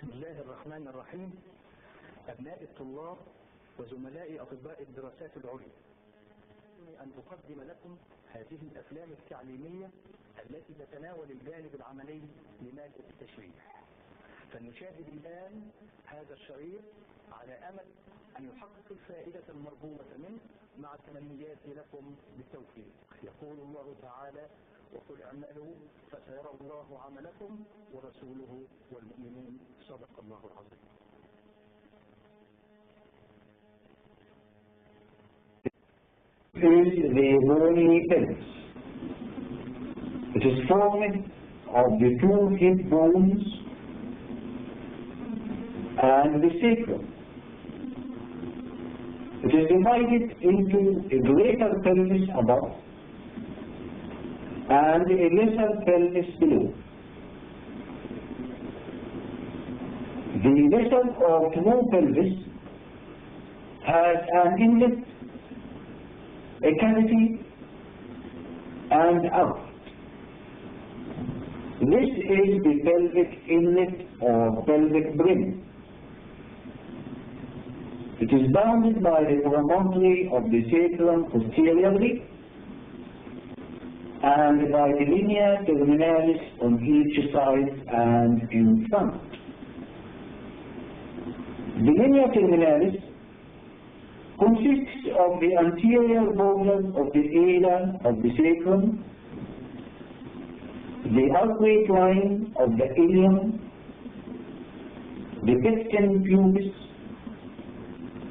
بسم الله الرحمن الرحيم. أبناء الطلاب وزملاء أطباء الدراسات العليا، أن أقدم لكم هذه الأفلام التعليمية التي تتناول الجانب العملي لمادة التشريح. فنشاهد الآن هذا الشريط على أمل أن يحقق الفائدة المرجوة منه مع التمنيات لكم بالتوفيق. يقول الله تعالى: وقل اعملوا فسيرى الله عملكم ورسوله والمؤمنون. صدق الله العظيم. Is the bony pelvis. It is formed of the two hip bones and the sacrum. It is divided into a greater pelvis above and a lesser pelvis below. The lesser or low pelvis has an inlet, a cavity, and outlet. This is the pelvic inlet or pelvic brim. It is bounded by the promontory of the sacrum posteriorly and by the linea terminalis on each side and in front. The linea terminalis consists of the anterior border of the ala of the sacrum, the upright line of the ilium, the pecten pubis,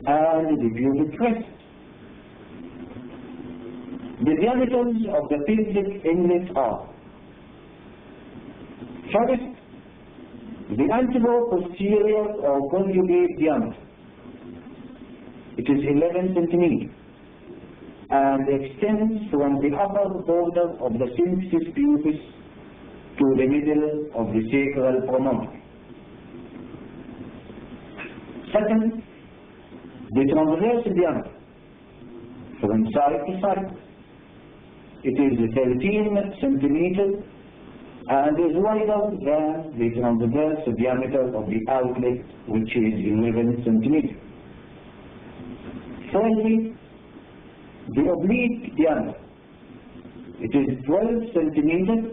and the pubic crest. The diameters of the pelvic inlet are: first, the anterior-posterior or conjugate diameter. It is 11 centimeters and extends from the upper border of the symphysis pubis to the middle of the sacral promontory. Second, the transverse diameter from side to side. It is 13 centimeters and is wider than the transverse diameter of the outlet, which is 11 centimeters. Thirdly, the oblique diameter. It is 12 centimeters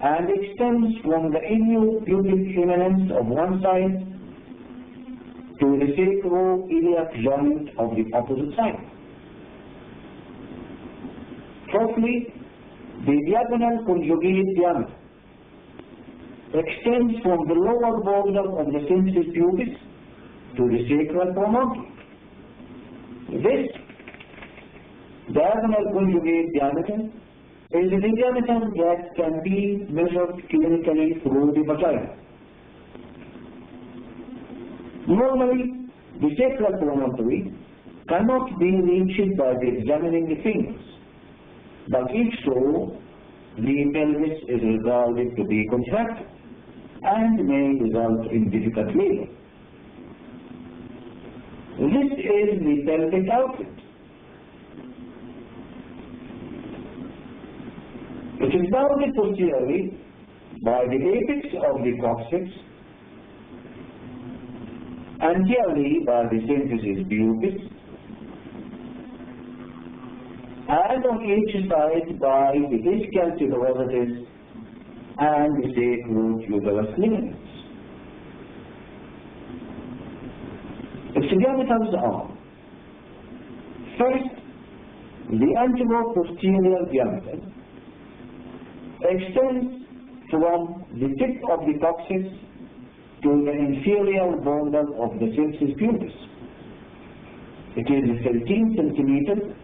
and extends from the iliopubic eminence of one side to the sacroiliac joint of the opposite side. Fourthly, the diagonal conjugate diameter extends from the lower border of the symphysis pubis to the sacral promontory. This diagonal conjugate diameter is the diameter that can be measured clinically through the vagina. Normally, the sacral promontory cannot be reached by the examining fingers, but if so, the pelvis is regarded to be contracted and may result in difficult labor. This is the pelvic outlet. It is bounded posteriorly by the apex of the coccyx, anteriorly by the symphysis pubis, and on each side by the ischial tuberosities and the sacrotuberous ligaments. Its diameters are: first, the anterior-posterior diameter extends from the tip of the coccyx to the inferior border of the symphysis pubis. It is 13 centimeters,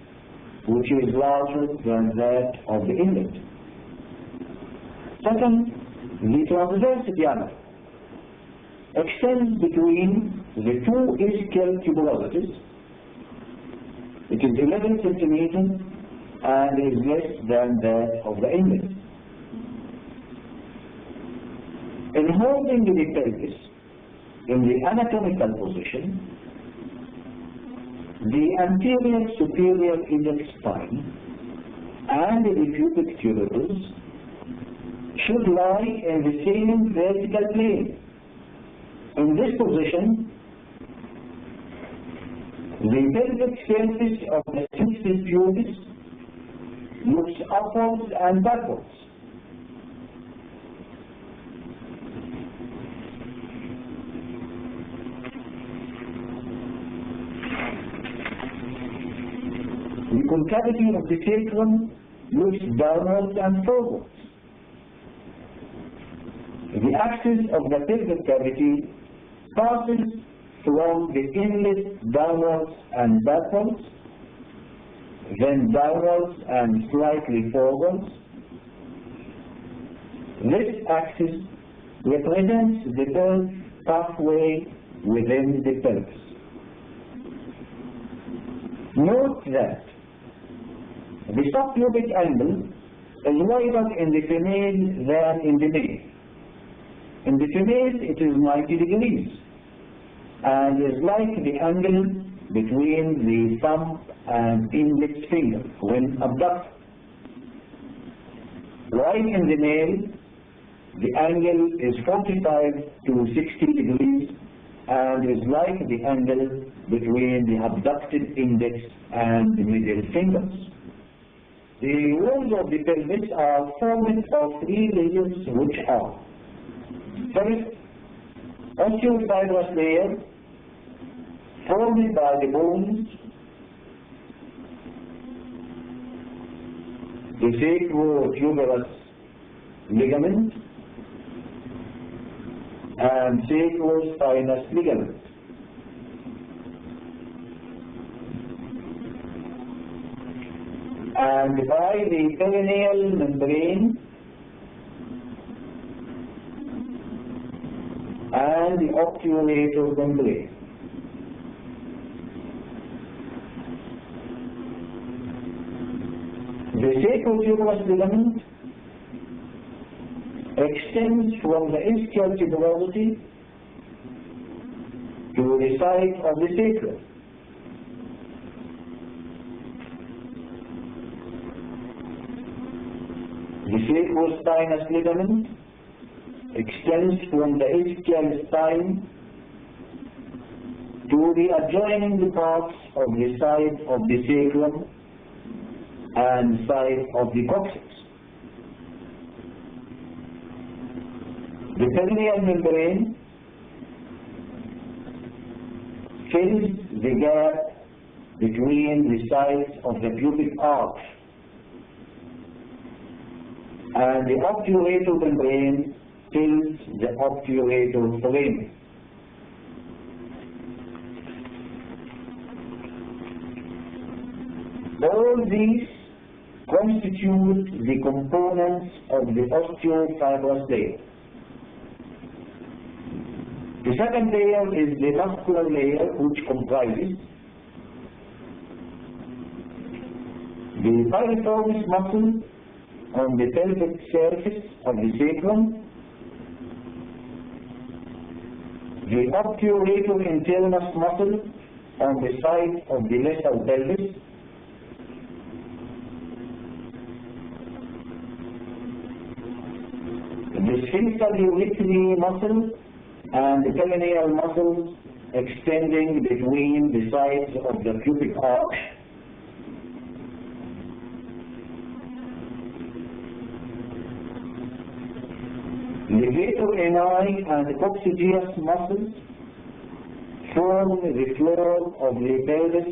which is larger than that of the inlet. Second, the transverse diameter extends between the two ischial tuberosities. It is 11 centimeters and is less than that of the inlet. In holding the pelvis in the anatomical position, the anterior superior iliac spine and the pubic tuberous should lie in the same vertical plane In this position, the pelvic surface of the symphysis pubis looks upwards and backwards. The concavity of the sacrum looks downwards and forwards. The axis of the pelvic cavity passes from the inlet downwards and backwards, then downwards and slightly forwards. This axis represents the birth pathway within the pelvis. Note that the subpubic angle is wider in the female than in the male. In the female it is 90 degrees and is like the angle between the thumb and index finger when abducted. While in the male the angle is 45 to 60 degrees and is like the angle between the abducted index and the middle fingers. The walls of the pelvis are formed of 3 layers, which are: first, osteofibrous layer formed by the bones, the sacrotuberous ligament and sacrospinous ligament. And by the perineal membrane and the obturator membrane. The sacrotuberous ligament extends from the ischial tuberosity to the site of the sacrum. The sacrospinous ligament extends from the ischial spine to the adjoining parts of the side of the sacrum and side of the coccyx. The perineal membrane fills the gap between the sides of the pubic arch, and the obturator membrane fills the obturator foramen. All these constitute the components of the osteofibrous layer. The second layer is the muscular layer, which comprises the piriformis muscle on the pelvic surface of the sacrum, the obturator internus muscle on the side of the lesser pelvis, the sphincter urethrae muscle and the perineal muscles extending between the sides of the pubic arch, levator ani and the coccygeus muscles form the floor of the pelvis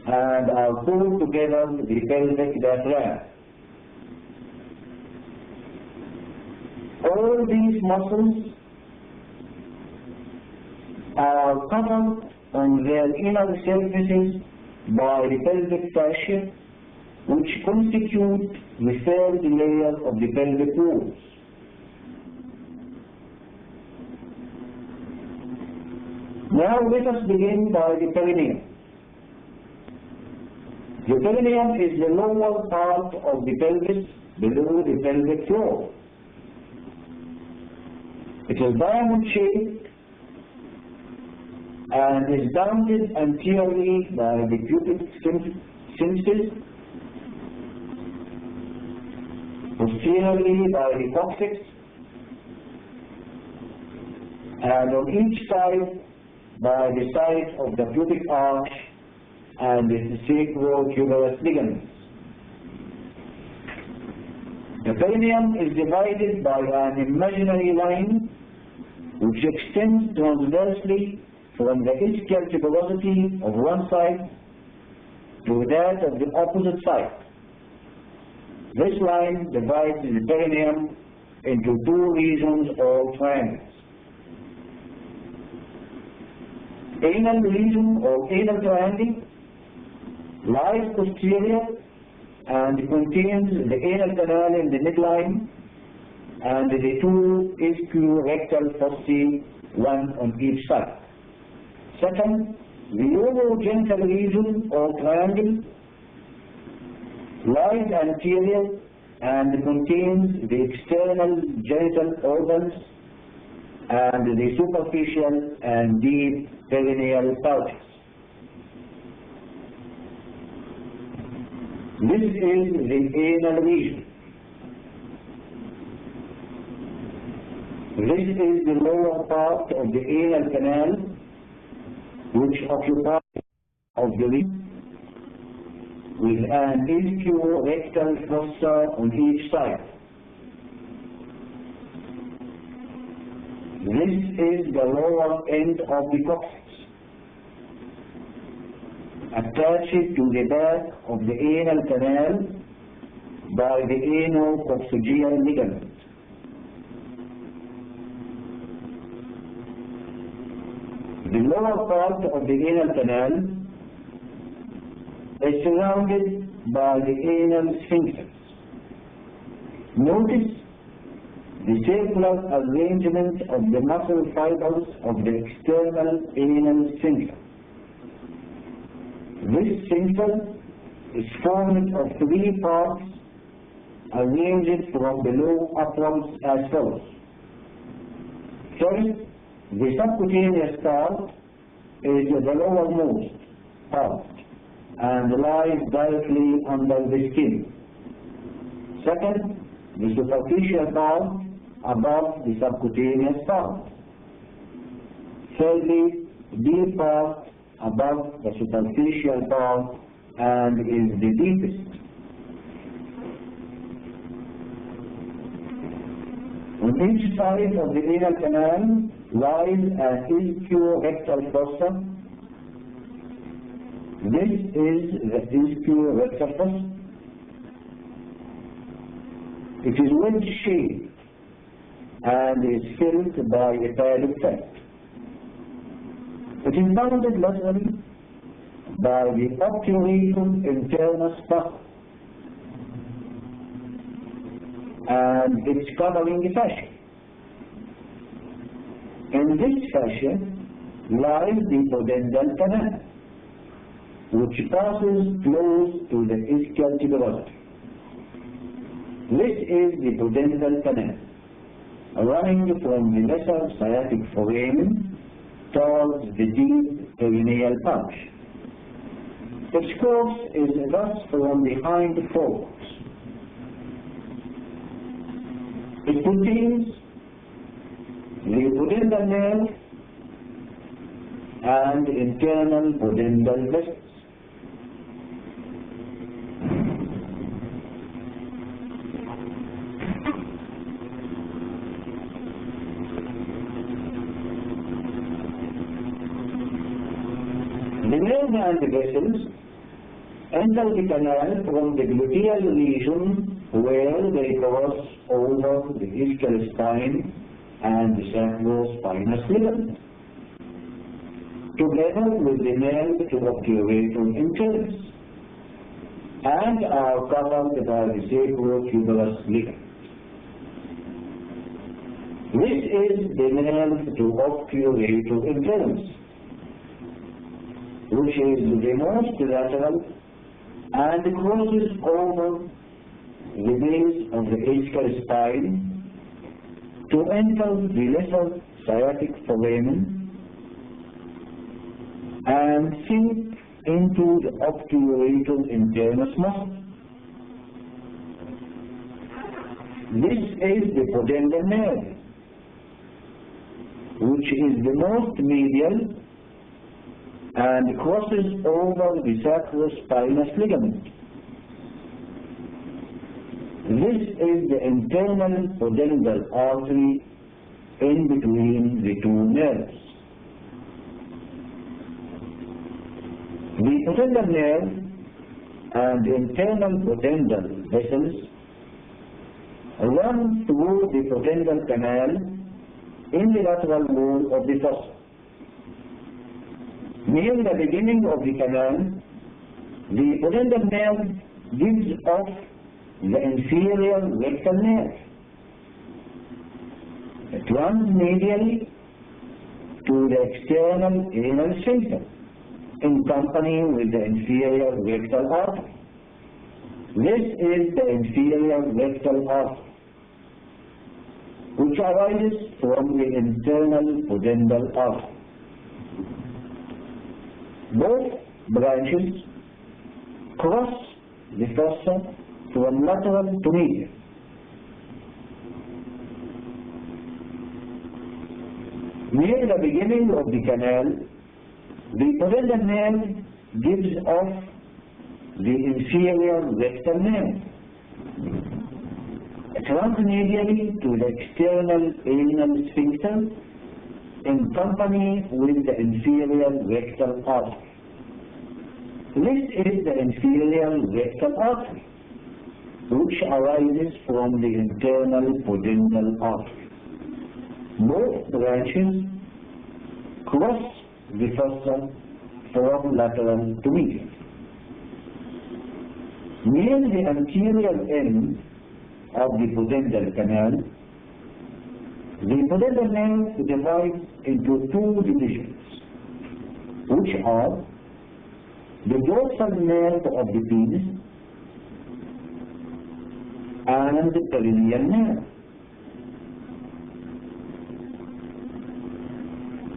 and are pulled together the pelvic diaphragm. All these muscles are covered on their inner surfaces by the pelvic fascia, which constitute the third layer of the pelvic walls. Now let us begin by the perineum. The perineum is the lower part of the pelvis below the pelvic floor. It is diamond-shaped and is bounded anteriorly by the pubic symphysis, posteriorly by the coccyx, and on each side by the side of the pubic arch and the sacrotuberous ligaments. The perineum is divided by an imaginary line which extends transversely from the ischial tuberosity of one side to that of the opposite side. This line divides the perineum into two regions or triangles. Anal region or anal triangle lies posterior and contains the anal canal in the midline and the two ischial-rectal fossae, one on each side. Second, the urogenital region or triangle lies anterior and contains the external genital organs and the superficial and deep perineal pouches. This is the anal region. This is the lower part of the anal canal which occupies of the region with an ischial-rectal fossa on each side. This is the lower end of the coccyx, attached to the back of the anal canal by the anococcygeal ligament. The lower part of the anal canal is surrounded by the anal sphincters. Notice the circular arrangement of the muscle fibers of the external anal sphincter. This sphincter is formed of three parts arranged from below upwards as follows. First, the subcutaneous part is the lowermost part and lies directly under the skin. Second, the superficial part above the subcutaneous part. Thirdly, the deep part above the superficial part and is the deepest. On each side of the anal canal lies an ischial-rectal fossa. This is the ischial-rectal fossa. It is wedge-shaped and is filled by a pad of fat. It is bounded laterally by the obturatum internus muscle and its covering fascia. In this fascia lies the pudendal canal, which passes close to the ischial tuberosity. This is the pudendal canal, running from the lesser sciatic foramen towards the deep perineal pouch. Its course is thus from behind forwards. It contains the pudendal nerve and internal pudendal vessels. The nerve and the vessels enter the canal from the gluteal region where they cross over the ischial spine and the sacrospinous ligament, together with the nerve to obturatum internus, and are covered by the sacrotuberous ligament. This is the nerve to obturatum internus, which is the most lateral and crosses over the base of the ischial spine to enter the lesser sciatic foramen and sink into the obturatum internus muscle. This is the pudendal nerve, which which is the most medial and crosses over the sacrospinous ligament. This is the internal pudendal artery in between the two nerves. The pudendal nerve and internal pudendal vessels run through the pudendal canal in the lateral wall of the fossa. Near the beginning of the canal, the pudendal nerve gives off the inferior rectal nerve. It runs medially to the external anal sphincter in company with the inferior rectal artery. This is the inferior rectal artery, which arises from the internal pudendal artery. Both branches cross the fossa from lateral to medial. Near the beginning of the canal, the pudendal nerve gives off the inferior rectal nerve. It runs medially to the external anal sphincter in company with the inferior rectal artery. This is the inferior rectal artery, which arises from the internal pudendal artery. Both branches cross the fossa from lateral to medial. Near the anterior end of the pudendal canal, the pudendal nerve divides into two divisions, which are the dorsal nerve of the penis and the perineal nerve.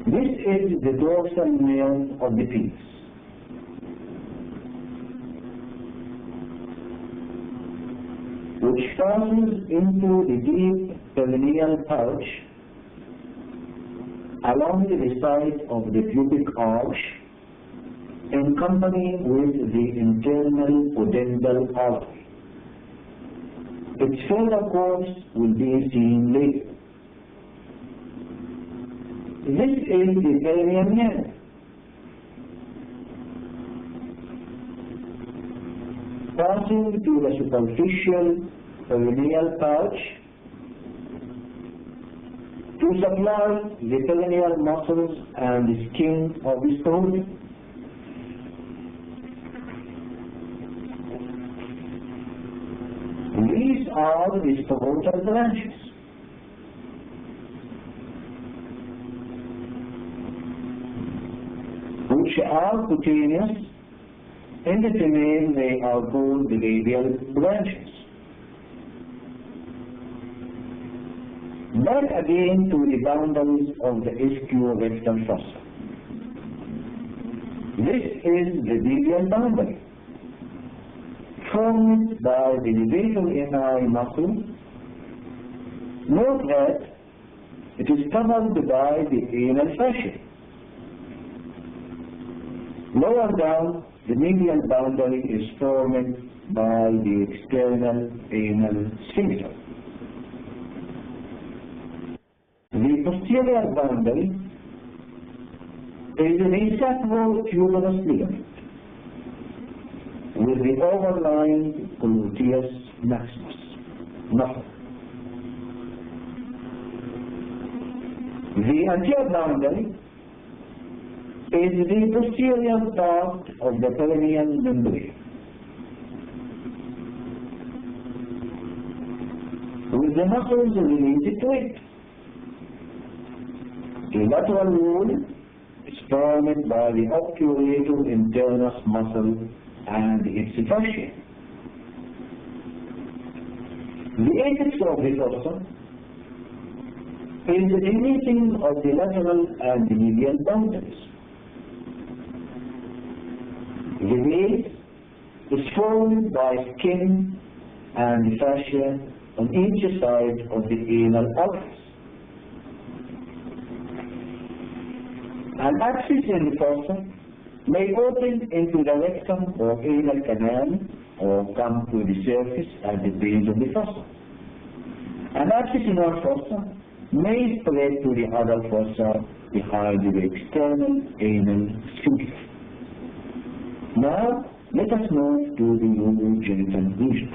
This is the dorsal nerve of the penis. Which passes into the deep perineal pouch along the side of the pubic arch in company with the internal pudendal artery. Its further course will be seen later. This is the perineal nerve. Passing to the superficial perineal pouch to supply the perineal muscles and the skin of the scrotum. These are the scrotal branches. Which are cutaneous. In the female, they are called the labial branches. Back again to the boundaries of the ischiorrectal fossa. This is the labial boundary, formed by the levator ani muscle. Note that it is covered by the anal fascia. Lower down, the medial boundary is formed by the external anal sphincter. The posterior boundary is the sacrotuberous ligament with the overlying gluteus maximus muscle. The anterior boundary is the posterior part of the perineal membrane, with the muscles related to it. The lateral wall is formed by the obturator internus muscle and its fascia. The apex of the fossa is the meeting of the lateral and the medial boundaries. The base is formed by skin and fascia on each side of the anal orifice. An abscess in the fossa may open into the rectum or anal canal or come to the surface as it begins in the fossa. An abscess in one fossa may spread to the other fossa behind the external anal sphincter. Now, let us move to the urogenital lesion.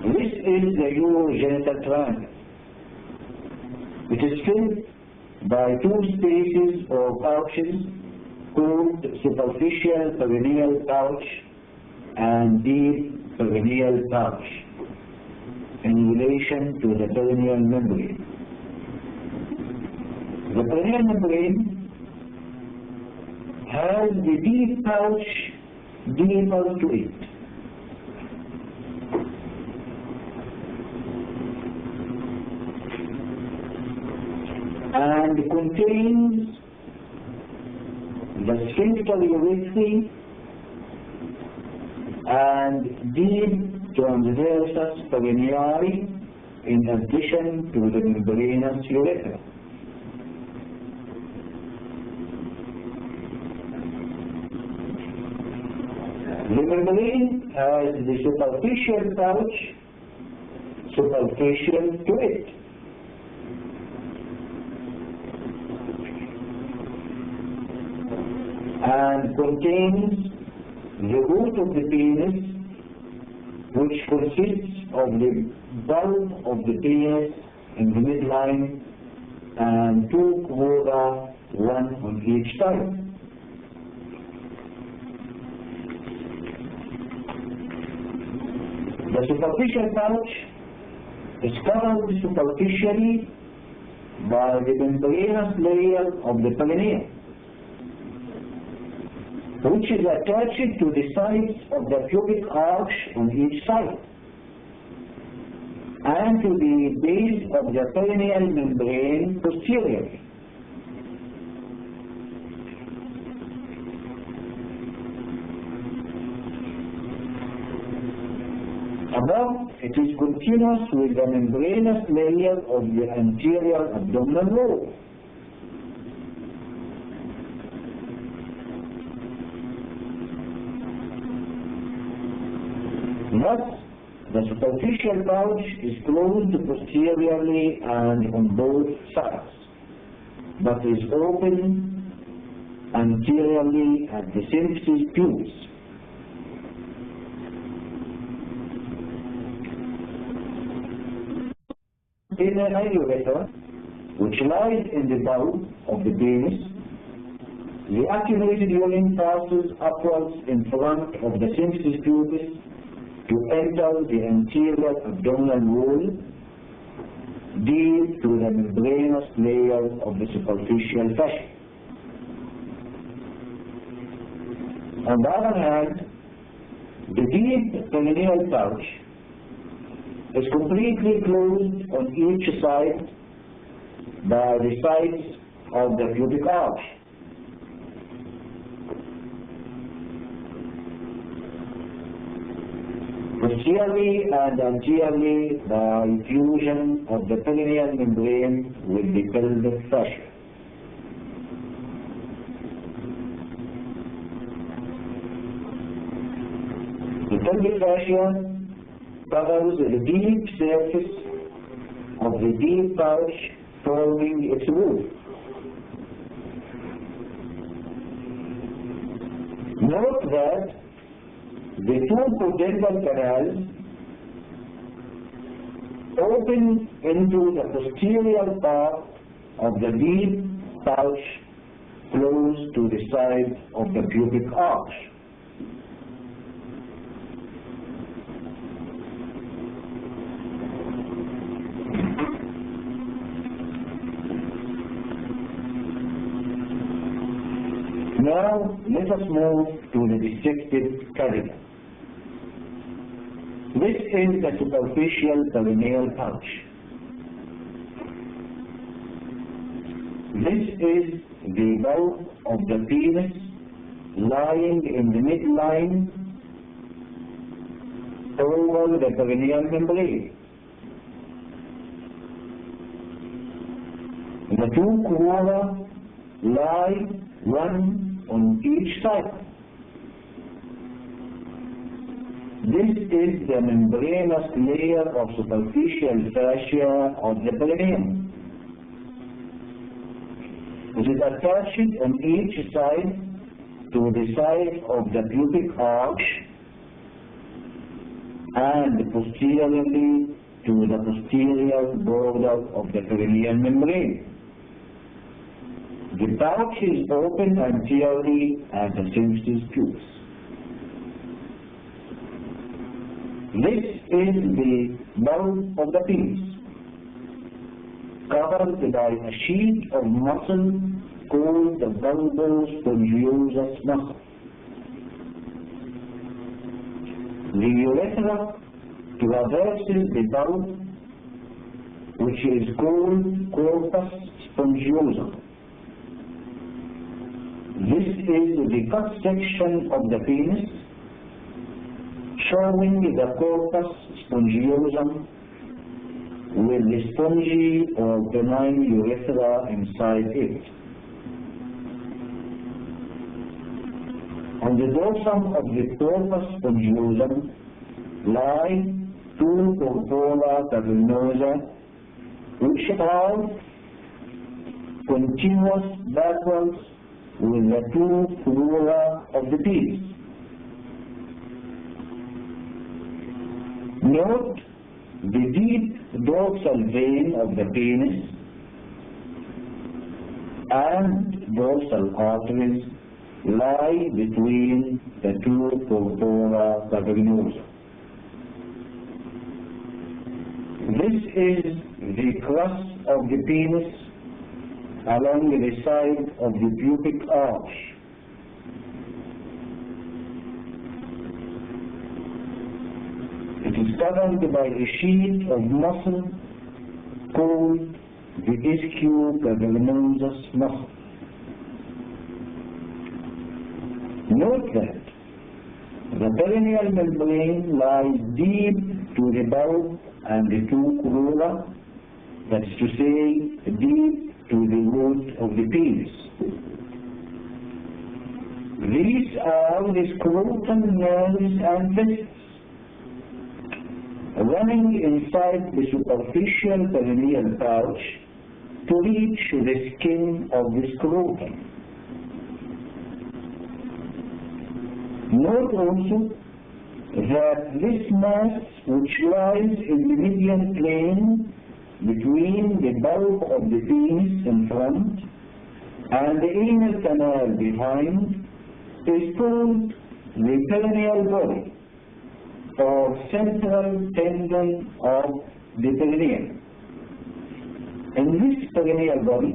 This is the urogenital triangle. It is filled by two spaces or pouches called superficial perineal pouch and deep perineal pouch in relation to the perineal membrane. The perineal membrane has the deep pouch deeper to it. And contains the sphincter urethrae and deep transversus perineali in addition to the membranous urethra. The membrane has the superficial pouch superficial to it. And contains the root of the penis, which consists of the bulb of the penis in the midline and two quota, one on each side. The superficial pouch is covered superficially by the membranous layer of the perineum, which is attached to the sides of the pubic arch on each side and to the base of the perineal membrane posteriorly. Above, it is continuous with the membranous layer of the anterior abdominal wall. Thus, the superficial pouch is closed posteriorly and on both sides, but is open anteriorly at the symphysis pubis. In an urethra, which lies in the bulb of the penis, the accumulated urine passes upwards in front of the symphysis pubis to enter the anterior abdominal wall deep to the membranous layer of the superficial fascia. On the other hand, the deep perineal pouch is completely closed on each side by the sides of the pubic arch. Posteriorly and anteriorly by fusion of the perineal membrane with the pelvic fascia. The pelvic fascia covers the deep surface of the deep pouch forming its roof. Note that the two pudendal canals open into the posterior part of the deep pouch close to the side of the pubic arch. Now, let us move to the dissected cavity. This is the superficial perineal pouch. This is the bulb of the penis lying in the midline over the perineal membrane. The The two corolla lie one on each side. This is the membranous layer of superficial fascia of the perineum. It is attached on each side to the side of the pubic arch and posteriorly to the posterior border of the perineal membrane. The pouch is open anteriorly at the symphysis pubis. This is the bulb of the penis, covered by a sheet of muscle called the bulbous muscle. The urethra traverses the bulb, which is called corpus spongiosum. This is the cut section of the penis, showing the corpus spongiosum with the spongy or benign urethra inside it. On the dorsum of the corpus spongiosum lie two corpora cavernosa, which are continuous backwards with the two corolla of the penis. Note the deep dorsal vein of the penis and dorsal arteries lie between the two corpora cavernosa. This is the crust of the penis along the side of the pubic arch. It is covered by a sheet of muscle called the ischiocavernous muscle. Note that the perineal membrane lies deep to the bulb and the two corolla, that is to say, deep to the root of the penis. These are the scrotum nerves and vessels running inside the superficial perineal pouch to reach the skin of the scrotum. Note also that this mass, which lies in the median plane between the bulb of the penis in front and the anal canal behind, is called the perineal body or central tendon of the perineum. In this perineal body,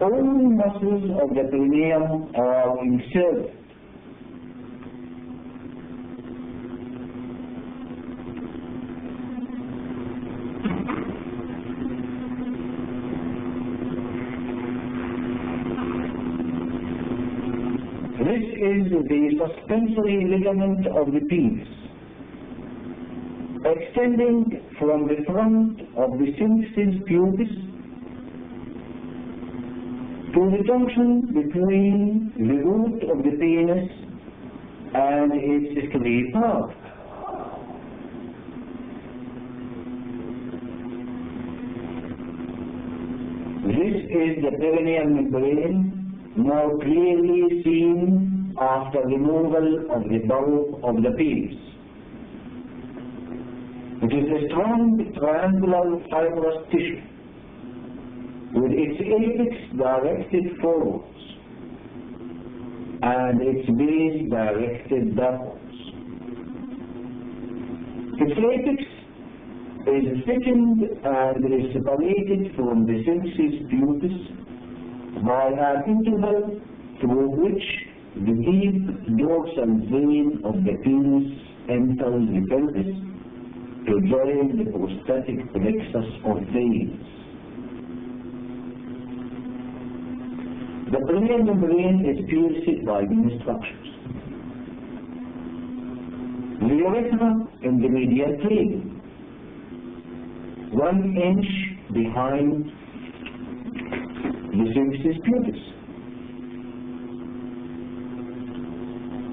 all muscles of the perineum are inserted. This is the suspensory ligament of the penis, extending from the front of the symphysis pubis to the junction between the root of the penis and its scree part. This is the perineal membrane, now clearly seen after removal of the bulb of the penis. It is a strong triangular fibrous tissue with its apex directed forwards and its base directed backwards. Its apex is thickened and is separated from the symphysis pubis by an interval through which the deep dorsal vein of the penis enters the pelvis to join the prostatic plexus of veins. The perineal membrane is pierced by these structures. The urethra in the medial plane, 1 inch behind the symphysis pubis.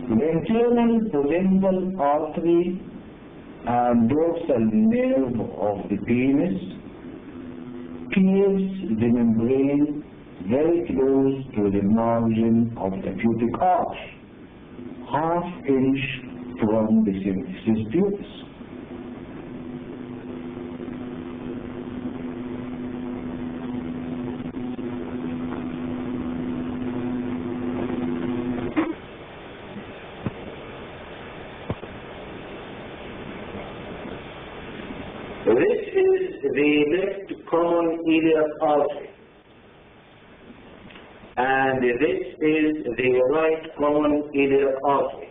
The internal pudendal artery and dorsal nerve of the penis pierce the membrane very close to the margin of the pubic arch, ½ inch from the symphysis pubis. This is the left common iliac artery, and this is the right common iliac artery.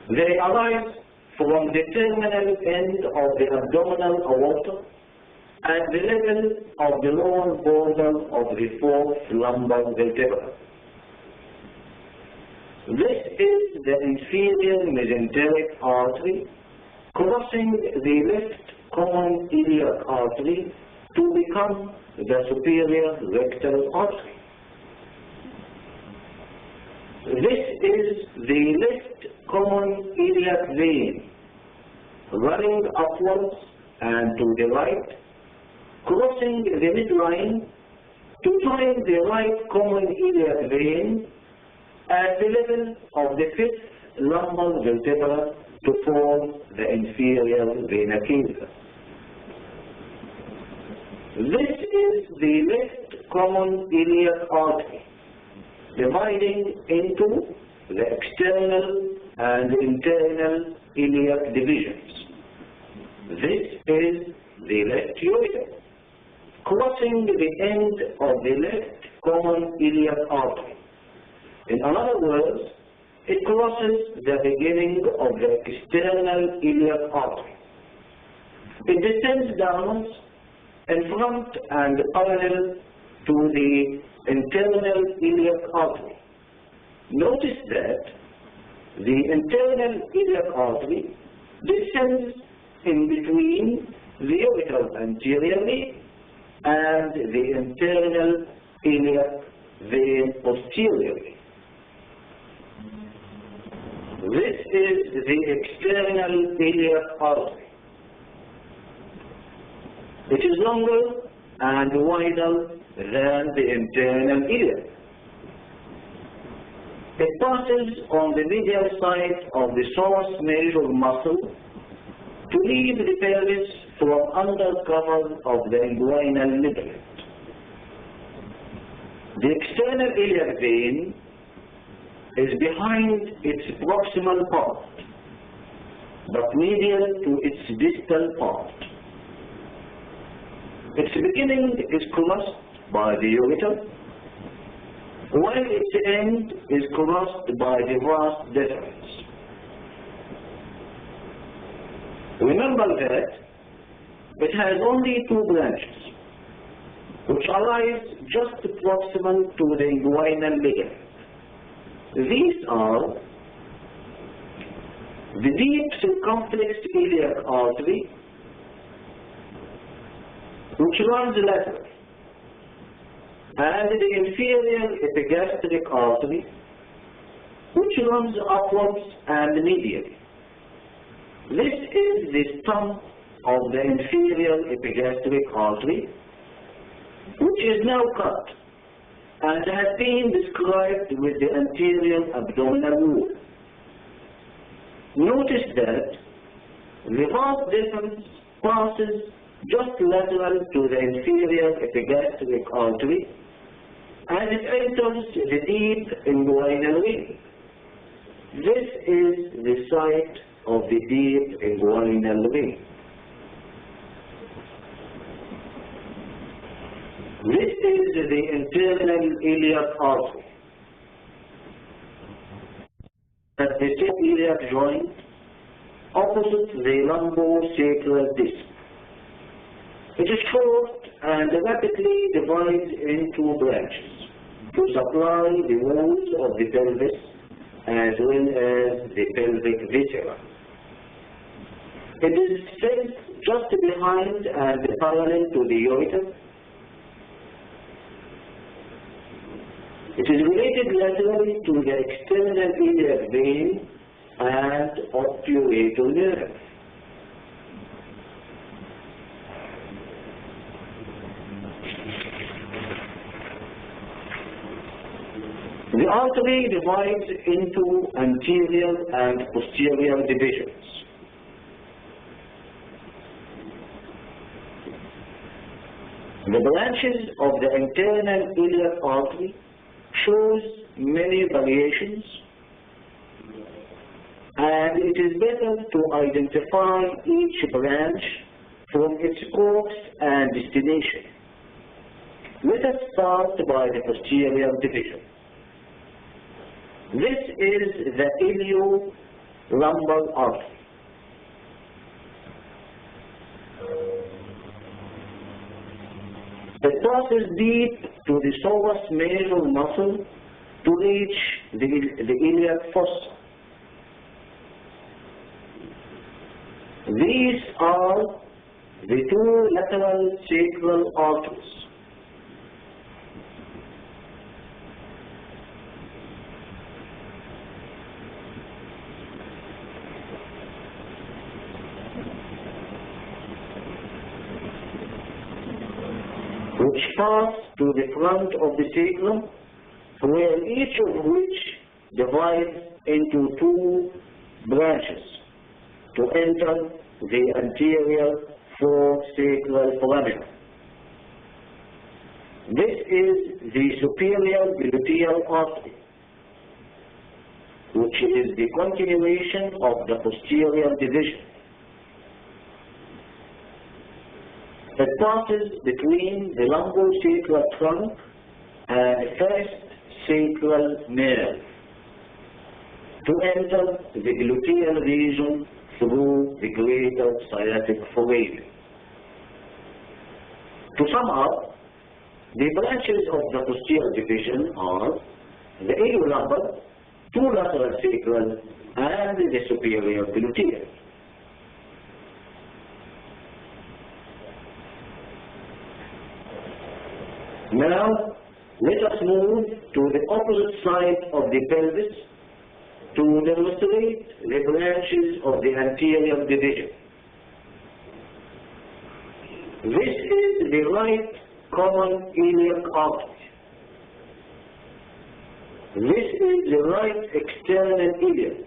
They arise from the terminal end of the abdominal aorta at the level of the lower border of the fourth lumbar vertebra. This is the inferior mesenteric artery crossing the left common iliac artery to become the superior rectal artery. This is the left common iliac vein running upwards and to the right, crossing the midline to join the right common iliac vein at the level of the fifth lumbar vertebra to form the inferior vena cava. This is the left common iliac artery, dividing into the external and internal iliac divisions. This is the left ureter, crossing the end of the left common iliac artery. In other words, it crosses the beginning of the external iliac artery. It descends downwards in front and parallel to the internal iliac artery. Notice that the internal iliac artery descends in between the ureter anteriorly and the internal iliac vein posteriorly. This is the external iliac artery. It is longer and wider than the internal iliac. It passes on the medial side of the psoas major muscle to leave the pelvis from under cover of the inguinal ligament. The external iliac vein is behind its proximal part, but medial to its distal part. Its beginning is crossed by the ureter, while its end is crossed by the vas deferens. Remember that it has only two branches, which arise just proximal to the inguinal ligament. These are the deep circumflex iliac artery, which runs laterally, and the inferior epigastric artery, which runs upwards and medially. This is the stump of the inferior epigastric artery, which is now cut and has been described with the anterior abdominal wall. Notice that the vas deferens passes just lateral to the inferior epigastric artery, and it enters the deep inguinal vein. This is the site of the deep inguinal vein. This is the internal iliac artery. At the same iliac joint, opposite the lumbosacral disc. It is short and rapidly divides into branches to supply the walls of the pelvis as well as the pelvic viscera. It is set just behind and parallel to the ureter, It is related laterally to the external iliac vein and obturator nerve. The artery divides into anterior and posterior divisions. The branches of the internal iliac artery shows many variations, and it is better to identify each branch from its course and destination. Let us start by the posterior division. This is the iliolumbar artery. It passes deep to the psoas major muscle to reach the iliac fossa. These are the two lateral sacral arteries. Which pass to the front of the sacrum, where each of which divides into two branches to enter the anterior foresacral foramen. This is the superior gluteal artery, which is the continuation of the posterior division. It passes between the lumbosacral trunk and the first sacral nerve to enter the gluteal region through the greater sciatic foramen. To sum up, the branches of the posterior division are the iliolumbar, two lateral sacral, and the superior gluteal. Now, let us move to the opposite side of the pelvis to demonstrate the branches of the anterior division. This is the right common iliac artery. This is the right external iliac.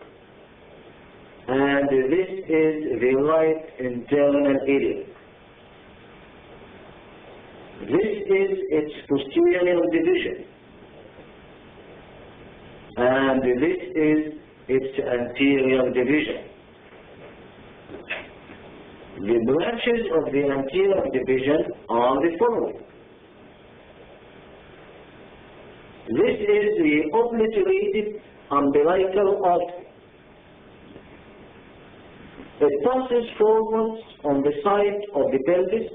And this is the right internal iliac. This is its posterior division, and this is its anterior division. The branches of the anterior division are the following. This is the obliterated umbilical artery. It passes forwards on the side of the pelvis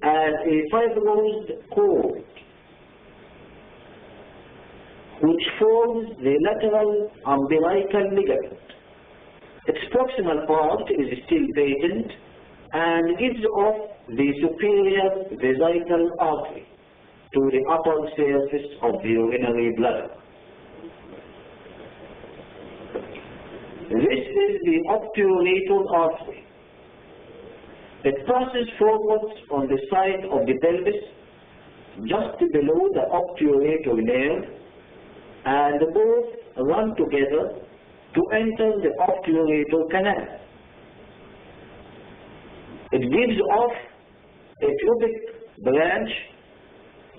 as a fibrosed cord, which forms the lateral umbilical ligament. Its proximal part is still patent and gives off the superior vesical artery to the upper surface of the urinary bladder. This is the obturator artery. It passes forwards on the side of the pelvis, just below the obturator nerve, and both run together to enter the obturator canal. It gives off a pubic branch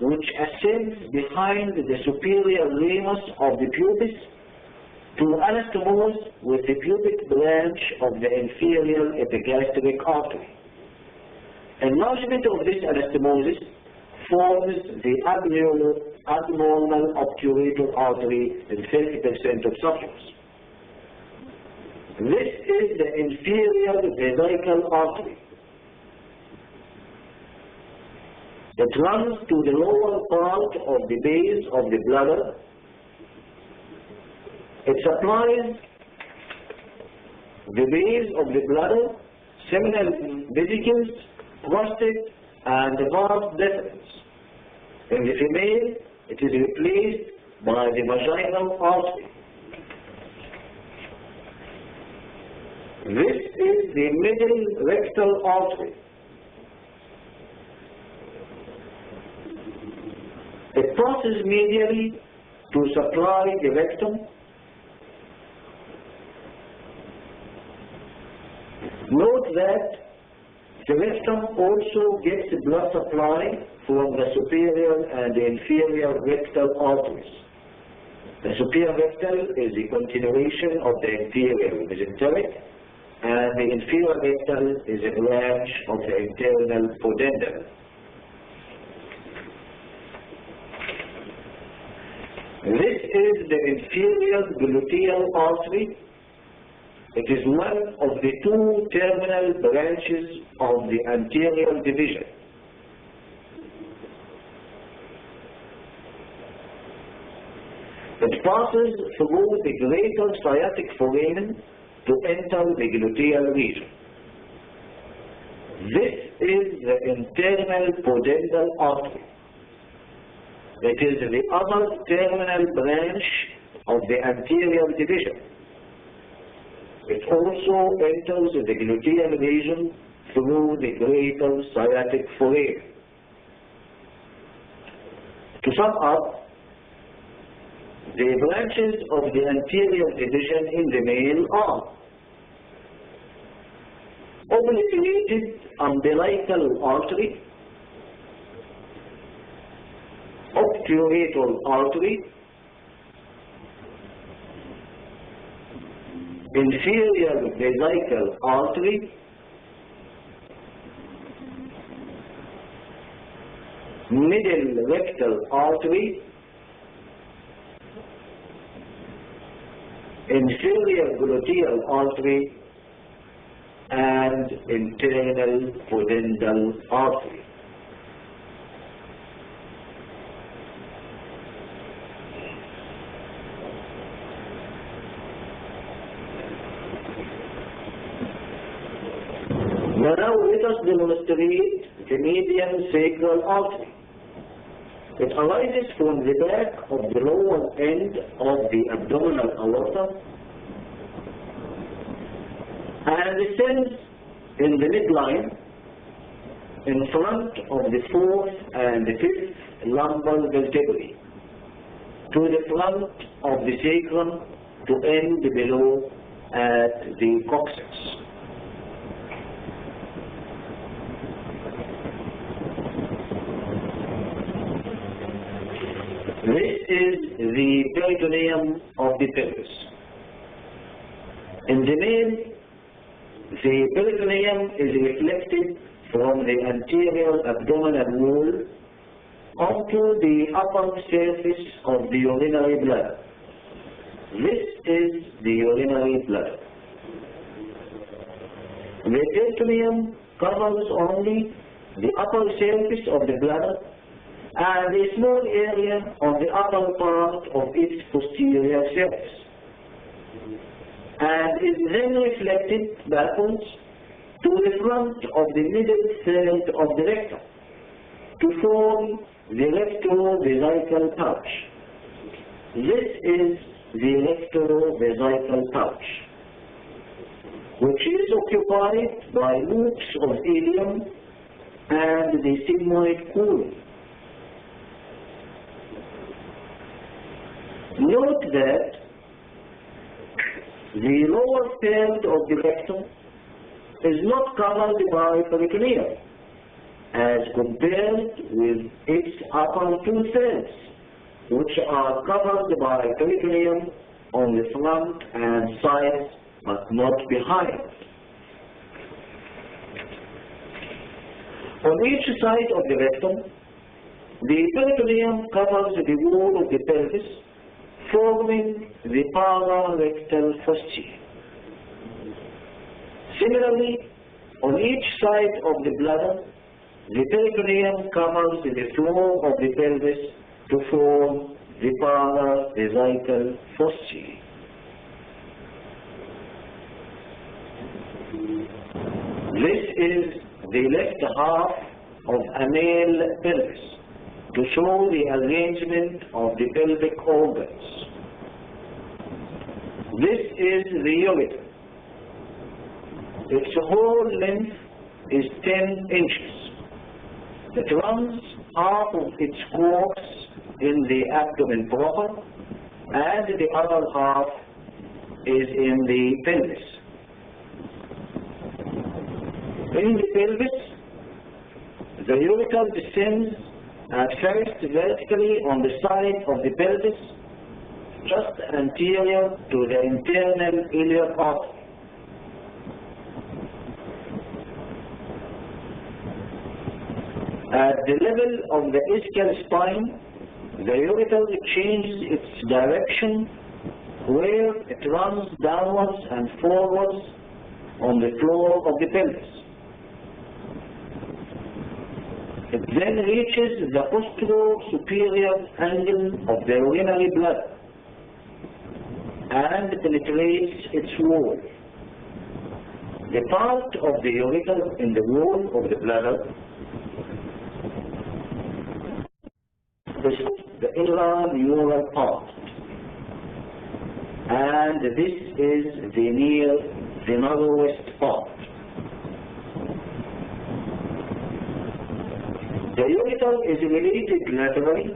which ascends behind the superior ramus of the pubis to anastomose with the pubic branch of the inferior epigastric artery. Enlargement of this anastomosis forms the abnormal obturator artery in 30% of subjects. This is the inferior vesical artery. It runs to the lower part of the base of the bladder. It supplies the base of the bladder, seminal vesicles, prostate, and the vas deferens. In the female, it is replaced by the vaginal artery. This is the middle rectal artery. It passes medially to supply the rectum. Note that the rectum also gets blood supply from the superior and the inferior rectal arteries. The superior rectal is the continuation of the inferior mesenteric, and the inferior rectal is a branch of the internal pudendal. This is the inferior gluteal artery. It is one of the two terminal branches of the anterior division. It passes through the greater sciatic foramen to enter the gluteal region. This is the internal pudendal artery. It is the other terminal branch of the anterior division. It also enters the gluteal region through the greater sciatic foramen. To sum up, the branches of the anterior division in the male are obliterated umbilical artery, obturator artery, inferior vesical artery, middle rectal artery, inferior gluteal artery, and internal pudendal artery. Now let us demonstrate the median sacral artery. It arises from the back of the lower end of the abdominal aorta and descends in the midline in front of the fourth and the fifth lumbar vertebrae to the front of the sacrum to end below at the coccyx. This is the peritoneum of the pelvis. In the male, the peritoneum is reflected from the anterior abdominal wall onto the upper surface of the urinary bladder. This is the urinary bladder. The peritoneum covers only the upper surface of the bladder and a small area on the upper part of its posterior surface, and is then reflected backwards to the front of the middle third of the rectum to form the rectovesical pouch. This is the rectovesical pouch, which is occupied by loops of ileum and the sigmoid colon. Note that the lower third of the rectum is not covered by peritoneum as compared with its upper two thirds, which are covered by peritoneum on the front and sides but not behind. On each side of the rectum, the peritoneum covers the wall of the pelvis, forming the pararectal fossae. Similarly, on each side of the bladder, the peritoneum covers the floor of the pelvis to form the paravesical fossae. This is the left half of a male pelvis. to show the arrangement of the pelvic organs. This is the ureter. Its whole length is 10 inches. It runs half of its course in the abdomen proper, and the other half is in the pelvis. In the pelvis, the ureter descends at first vertically on the side of the pelvis, just anterior to the internal iliac artery. At the level of the ischial spine, the ureter changes its direction, where it runs downwards and forwards on the floor of the pelvis. It then reaches the posterior-superior angle of the urinary bladder and penetrates its wall. The part of the ureter in the wall of the bladder is the intramural part, and this is the narrowest part. The ureter is related laterally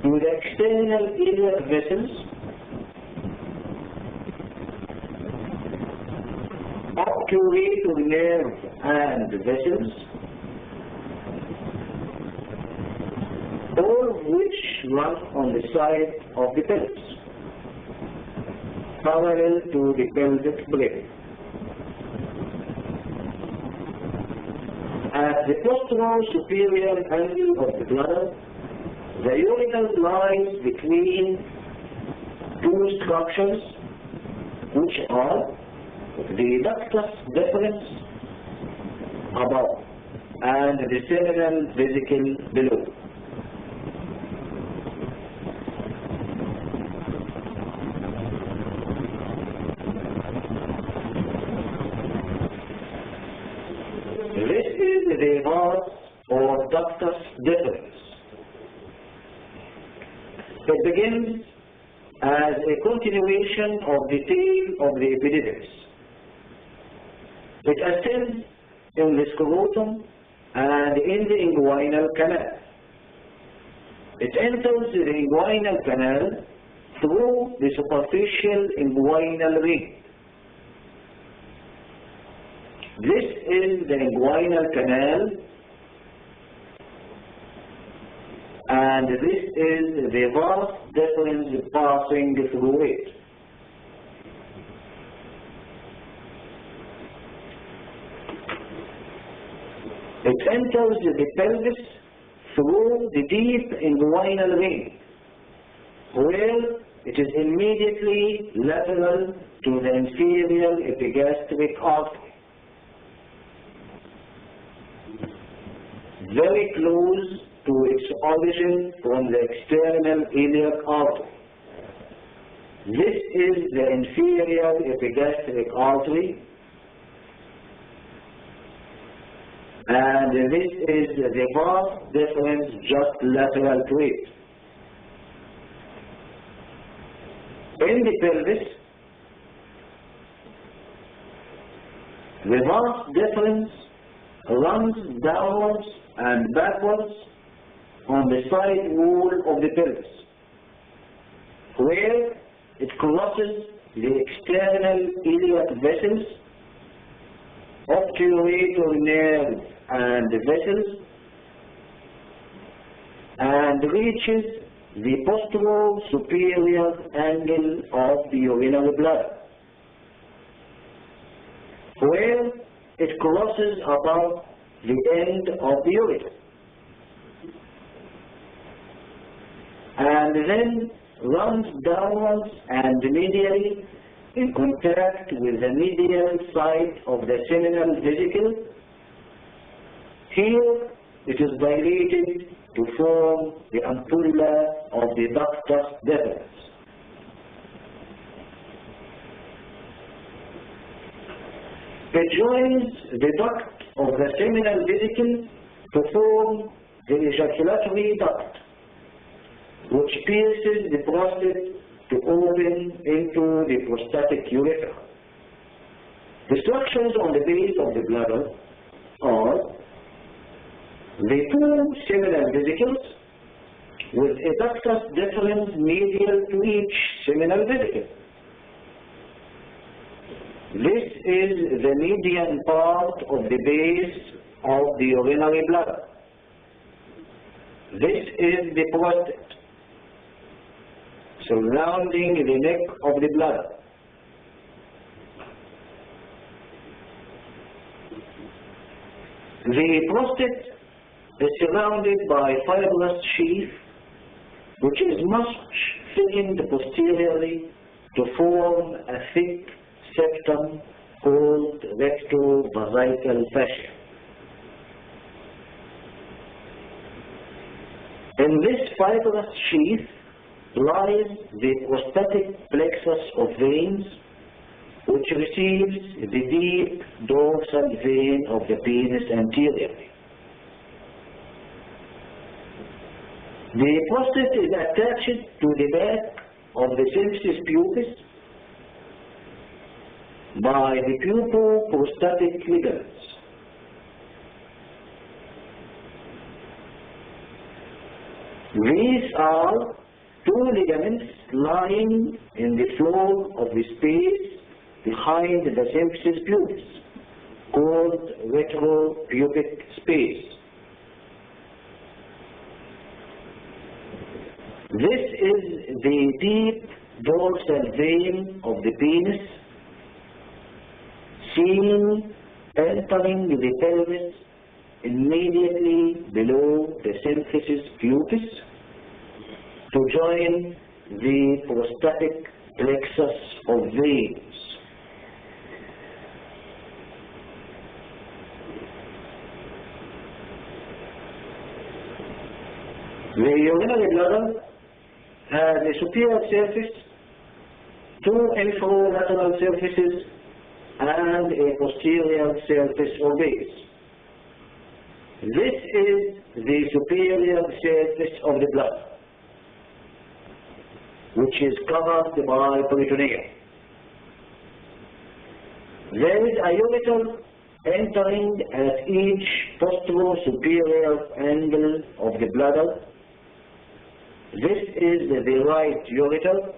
to the external iliac vessels obturator nerve and vessels, all of which run on the side of the pelvis, parallel to the pelvic brain. At the posterior-superior angle of the bladder, the ureter lies between two structures, which are the ductus deferens above and the seminal vesicle below. The vas or ductus deferens. It begins as a continuation of the tail of the epididymis. It ascends in the scrotum and in the inguinal canal. It enters the inguinal canal through the superficial inguinal ring. This is the inguinal canal, and this is the vas deferens passing through it. It enters the pelvis through the deep inguinal ring, where it is immediately lateral to the inferior epigastric artery, very close to its origin from the external iliac artery. This is the inferior epigastric artery, and this is the vas deferens just lateral to it. In the pelvis, the vas deferens runs downwards and backwards on the side wall of the pelvis, where it crosses the external iliac vessels, obturator nerve and vessels, and reaches the posterior-superior angle of the urinary bladder, where it crosses above the end of the ureter, and then runs downwards and medially in contact with the medial side of the seminal vesicle. Here it is dilated to form the ampulla of the ductus deferens. It joins the duct of the seminal vesicle to form the ejaculatory duct, which pierces the prostate to open into the prostatic urethra. The structures on the base of the bladder are the two seminal vesicles with a ductus deferens medial to each seminal vesicle. This is the median part of the base of the urinary bladder. This is the prostate, surrounding the neck of the bladder. The prostate is surrounded by fibrous sheath, which is much thinned posteriorly to form a thick septum called rectovesical fascia. In this fibrous sheath lies the prostatic plexus of veins, which receives the deep dorsal vein of the penis anteriorly. The prostate is attached to the back of the symphysis pubis by the puboprostatic ligaments. These are two ligaments lying in the floor of the space behind the symphysis pubis, called retropubic space. This is the deep dorsal vein of the penis, seen entering the pelvis immediately below the symphysis pubis to join the prostatic plexus of veins. The urinary bladder has a superior surface, two infralateral surfaces, and a posterior surface or base. This is the superior surface of the bladder, which is covered by peritoneum. There is a ureter entering at each posterior-superior angle of the bladder. This is the right ureter,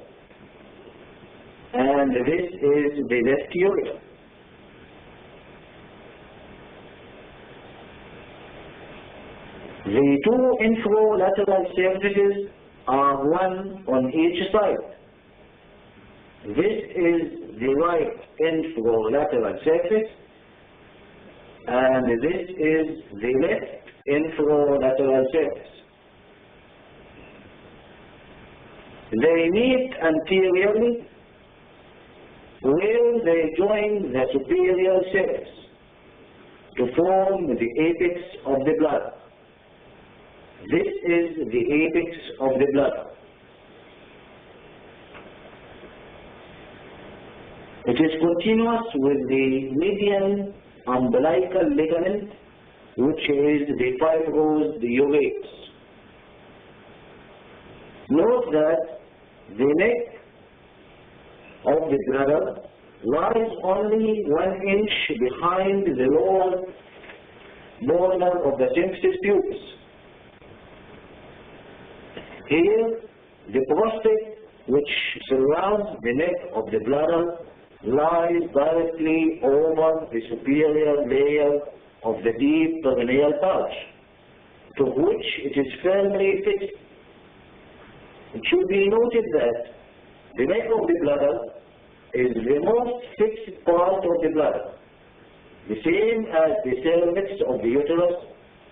and this is the left ureter. The two infralateral surfaces are one on each side. This is the right infralateral surface, and this is the left infralateral surface. They meet anteriorly where they join the superior surface to form the apex of the bladder. This is the apex of the bladder. It is continuous with the median umbilical ligament, which is the fibrous urates. Note that the neck of the bladder lies only 1 inch behind the lower border of the symphysis pubis. Here, the prostate, which surrounds the neck of the bladder, lies directly over the superior layer of the deep perineal pouch, to which it is firmly fixed. It should be noted that the neck of the bladder is the most fixed part of the bladder, the same as the cervix of the uterus,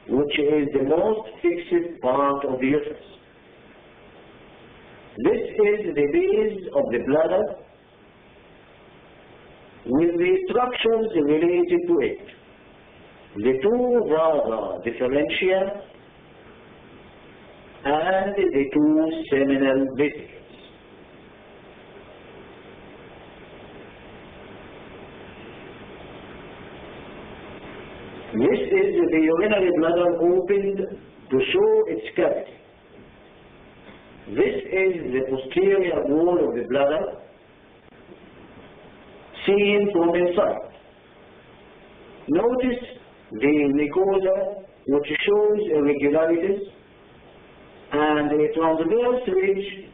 which is the most fixed part of the uterus. This is the base of the bladder with the structures related to it. The two vasa differentia and the two seminal vesicles. This is the urinary bladder opened to show its cavity. This is the posterior wall of the bladder seen from inside. Notice the mucosa which shows irregularities and a transverse ridge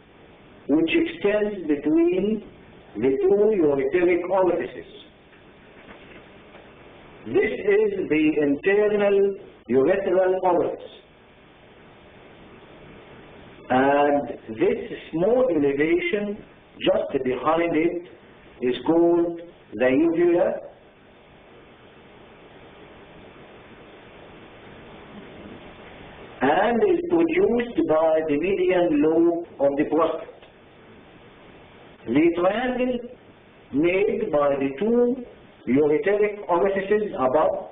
which extends between the two ureteric orifices. This is the internal urethral orifice. And this small elevation just behind it is called the uvula, and is produced by the median lobe of the prostate. The triangle made by the two ureteric orifices above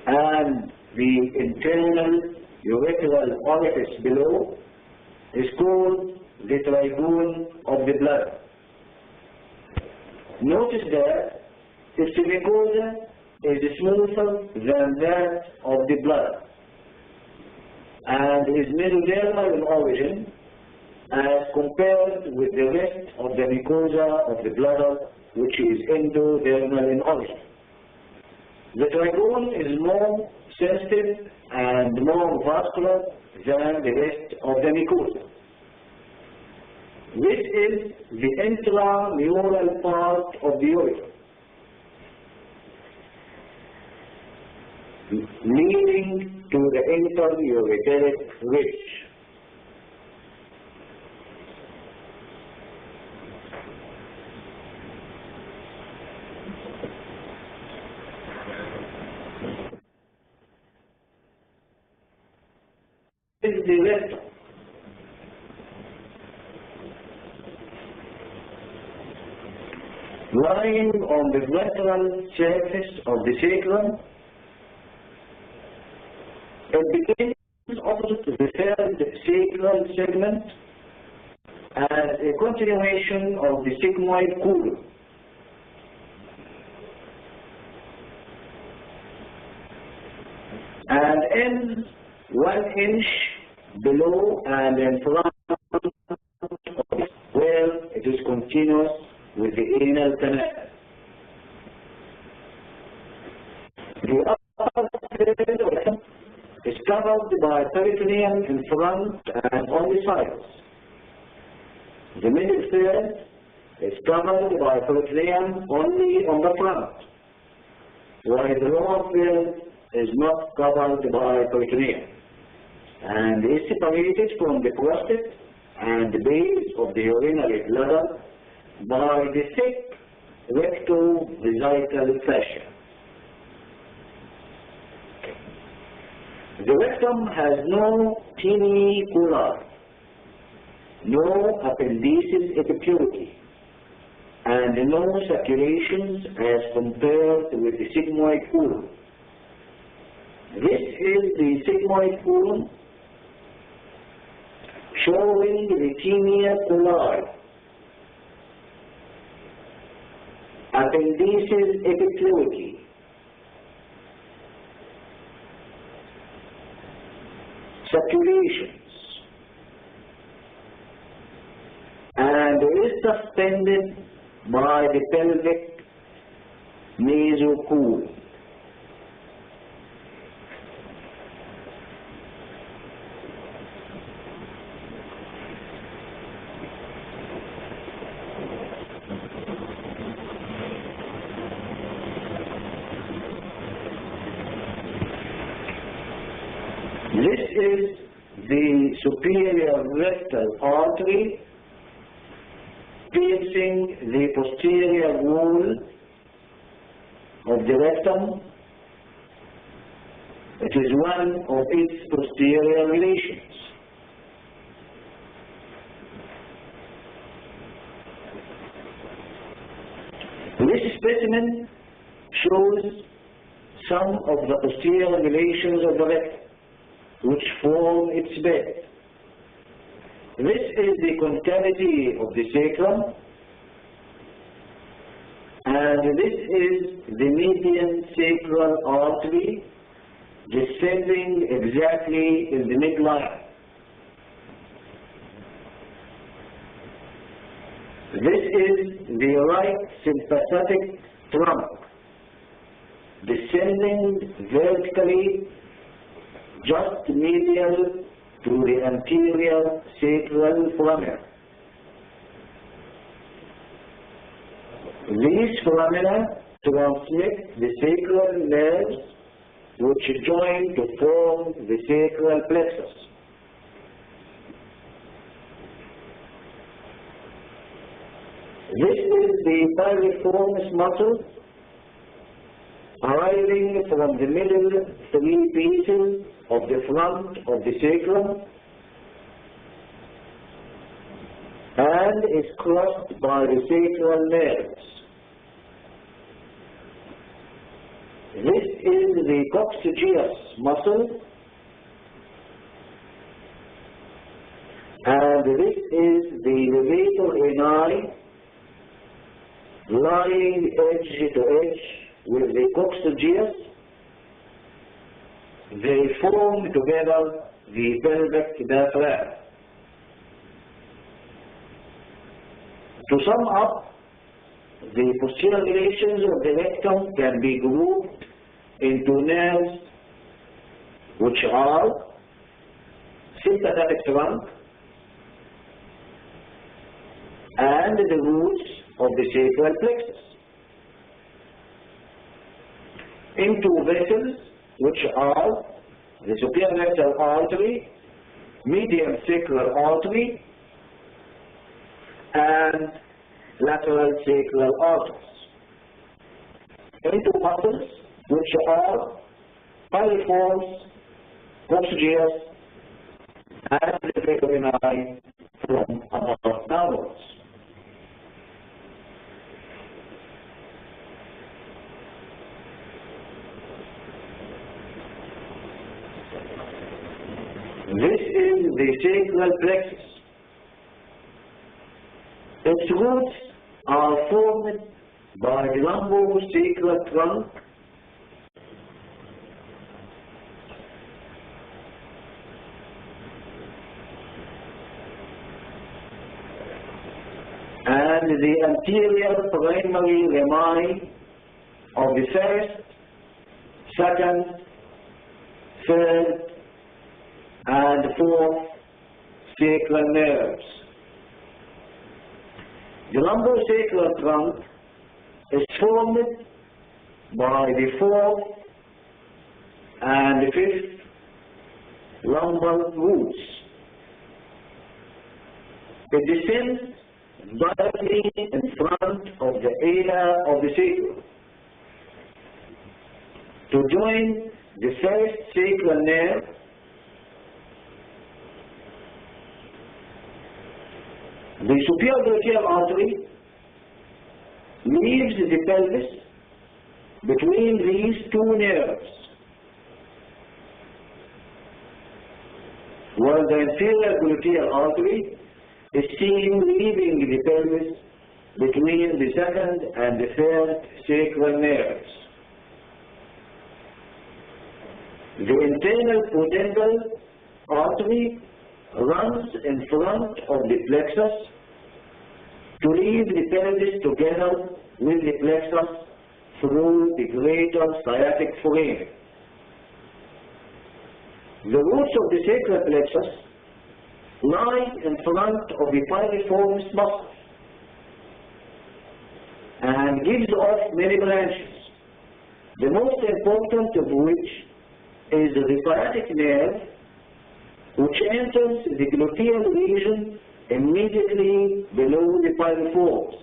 and the internal urethral orifice below is called the trigone of the bladder. Notice that its mucosa is smoother than that of the bladder and is mesodermal in origin as compared with the rest of the mucosa of the bladder, which is endodermal in origin. The trigone is more sensitive and more vascular than the rest of the mucosa. This is the intramural part of the urethra, leading to the interureteric ridge. This is the rectum. Lying on the lateral surface of the sacrum, it begins opposite to the third sacral segment as a continuation of the sigmoid colon. And ends 1 inch below and in front of it, where it is continuous with the anal canal. The upper third is covered by peritoneum in front and on the sides. The middle third is covered by peritoneum only on the front, while the lower third is not covered by peritoneum and is separated from the prostate and the base of the urinary bladder by the thick rectovesical fascia. The rectum has no teniculi, no appendices epicurity, and no circulations as compared with the sigmoid colon. This is the sigmoid colon showing the teniculi, appendices epicurity, circulations, and is suspended by the pelvic mesocolon. This is the superior rectal artery piercing the posterior wall of the rectum. It is one of its posterior relations. This specimen shows some of the posterior relations of the rectum, which form its bed. This is the concavity of the sacrum, and this is the median sacral artery descending exactly in the midline. This is the right sympathetic trunk, descending vertically just medial to the anterior sacral foramina. These foramina transmit the sacral nerves which join to form the sacral plexus. This is the piriformis muscle arising from the middle three pieces of the front of the sacrum and is crossed by the sacral nerves. This is the coccygeus muscle, and this is the levator ani lying edge to edge with the coccygeus. They form together the pelvic diaphragm. To sum up, the posterior relations of the rectum can be grouped into nerves which are sympathetic trunk and the roots of the sacral plexus, into vessels which are the superior rectal artery, median sacral artery, and lateral sacral arteries, into muscles which are piriforms, coccygeus, and the levator ani from above downwards. This is the sacral plexus. Its roots are formed by the lumbosacral trunk and the anterior primary rami of the first, second, third, and fourth sacral nerves. The lumbosacral trunk is formed by the fourth and the fifth lumbar roots. It descends directly in front of the ala of the sacrum to join the first sacral nerve The superior gluteal artery leaves the pelvis between these two nerves, while the inferior gluteal artery is seen leaving the pelvis between the second and the third sacral nerves. The internal pudendal artery runs in front of the plexus to leave the pelvis together with the plexus through the greater sciatic foramen. The roots of the sacral plexus lie in front of the piriformis muscle and gives off many branches, the most important of which is the sciatic nerve, which enters the gluteal region immediately below the piriformis.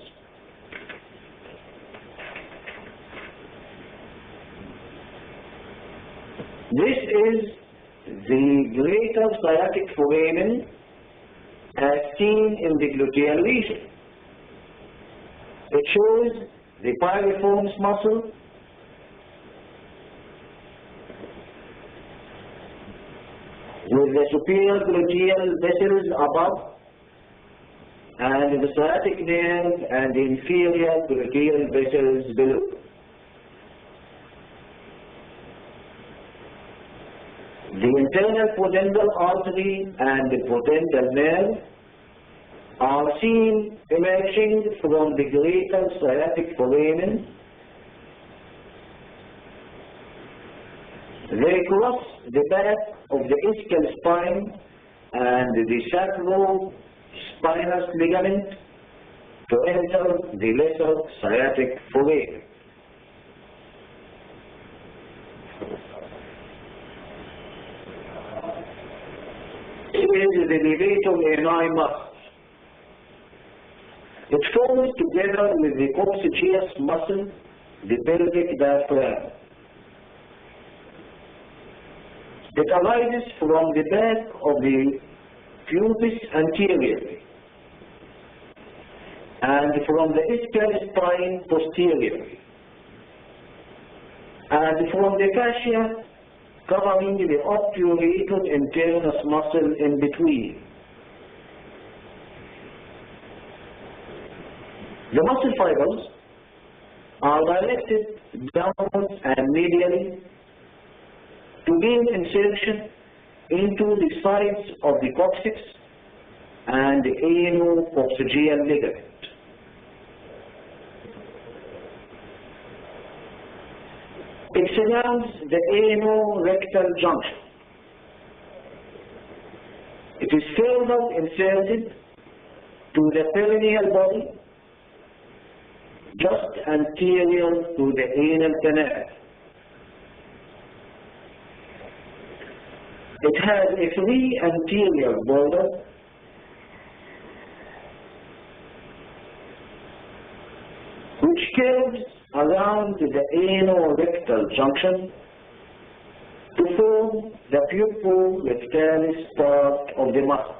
This is the greater sciatic foramen as seen in the gluteal region. It shows the piriformis muscle with the superior gluteal vessels above and the sciatic nerve and the inferior gluteal vessels below. The internal pudendal artery and the pudendal nerve are seen emerging from the greater sciatic foramen. They cross the back of the ischial spine and the sacrospinous ligament to enter the lesser sciatic foramen. It is the levator AlAiny muscle. It forms together with the coccygeus muscle, the pelvic diaphragm. It arises from the back of the pubis anteriorly and from the ischial spine posteriorly and from the fascia covering the obturator internus muscle in between. The muscle fibers are directed downwards and medially to gain insertion into the sides of the coccyx and the anococcygeal ligament. It surrounds the anorectal junction. It is further inserted to the perineal body, just anterior to the anal canal. It has a free anterior border which curves around the anorectal junction to form the pupo-rectalis part of the muscle,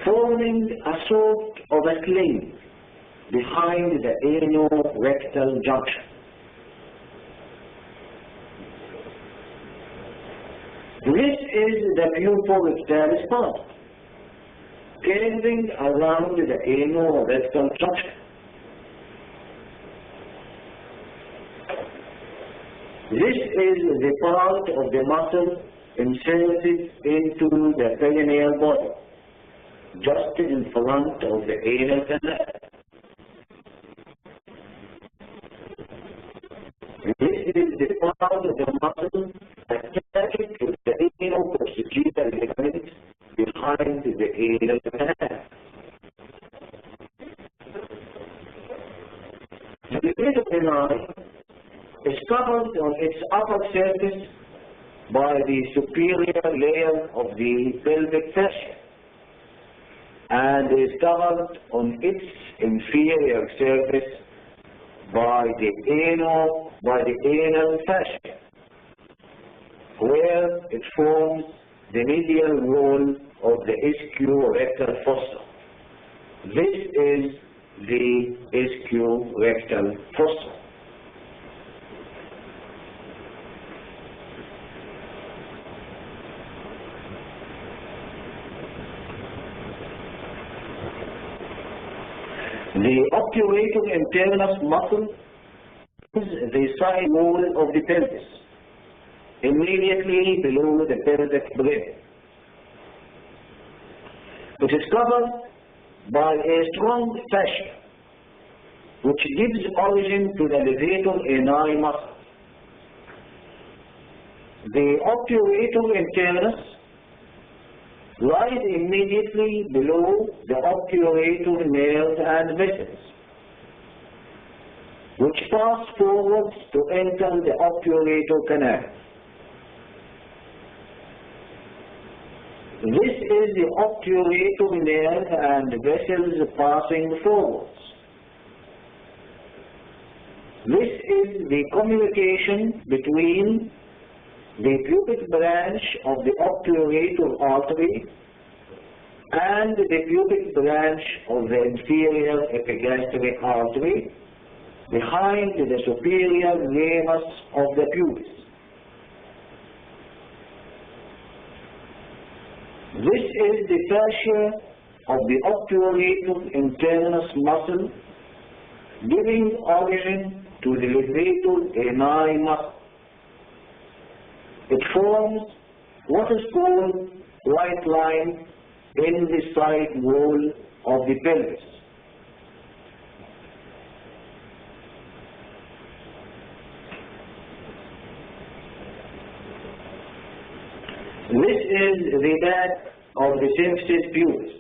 forming a sort of a sling behind the anorectal junction. This is the pupo-rectalis part, curving around the anorectal junction. This is the part of the muscle inserted into the perineal body, just in front of the anal canal. This is the part of the muscle attached to the anococcygeal ligament behind the anal canal. The levator AlAiny is covered on its upper surface by the superior layer of the pelvic fascia and is covered on its inferior surface by the anal fascia, where it forms the medial wall of the ischial-rectal fossa. This is the ischial-rectal fossa. The obturator internus muscle is the side wall of the pelvis, immediately below the pelvic brim. It is covered by a strong fascia, which gives origin to the levator AlAiny muscle. The obturator internus lies immediately below the obturator nerves and vessels, which pass forwards to enter the obturator canal. This is the obturator nerve and vessels passing forwards. This is the communication between the pubic branch of the obturator artery and the pubic branch of the inferior epigastric artery behind the superior ramus of the pubis. This is the fascia of the obturator internus muscle, giving origin to the levator AlAiny muscle. it forms what is called white line in the side wall of the pelvis. This is the back of the symphysis pubis.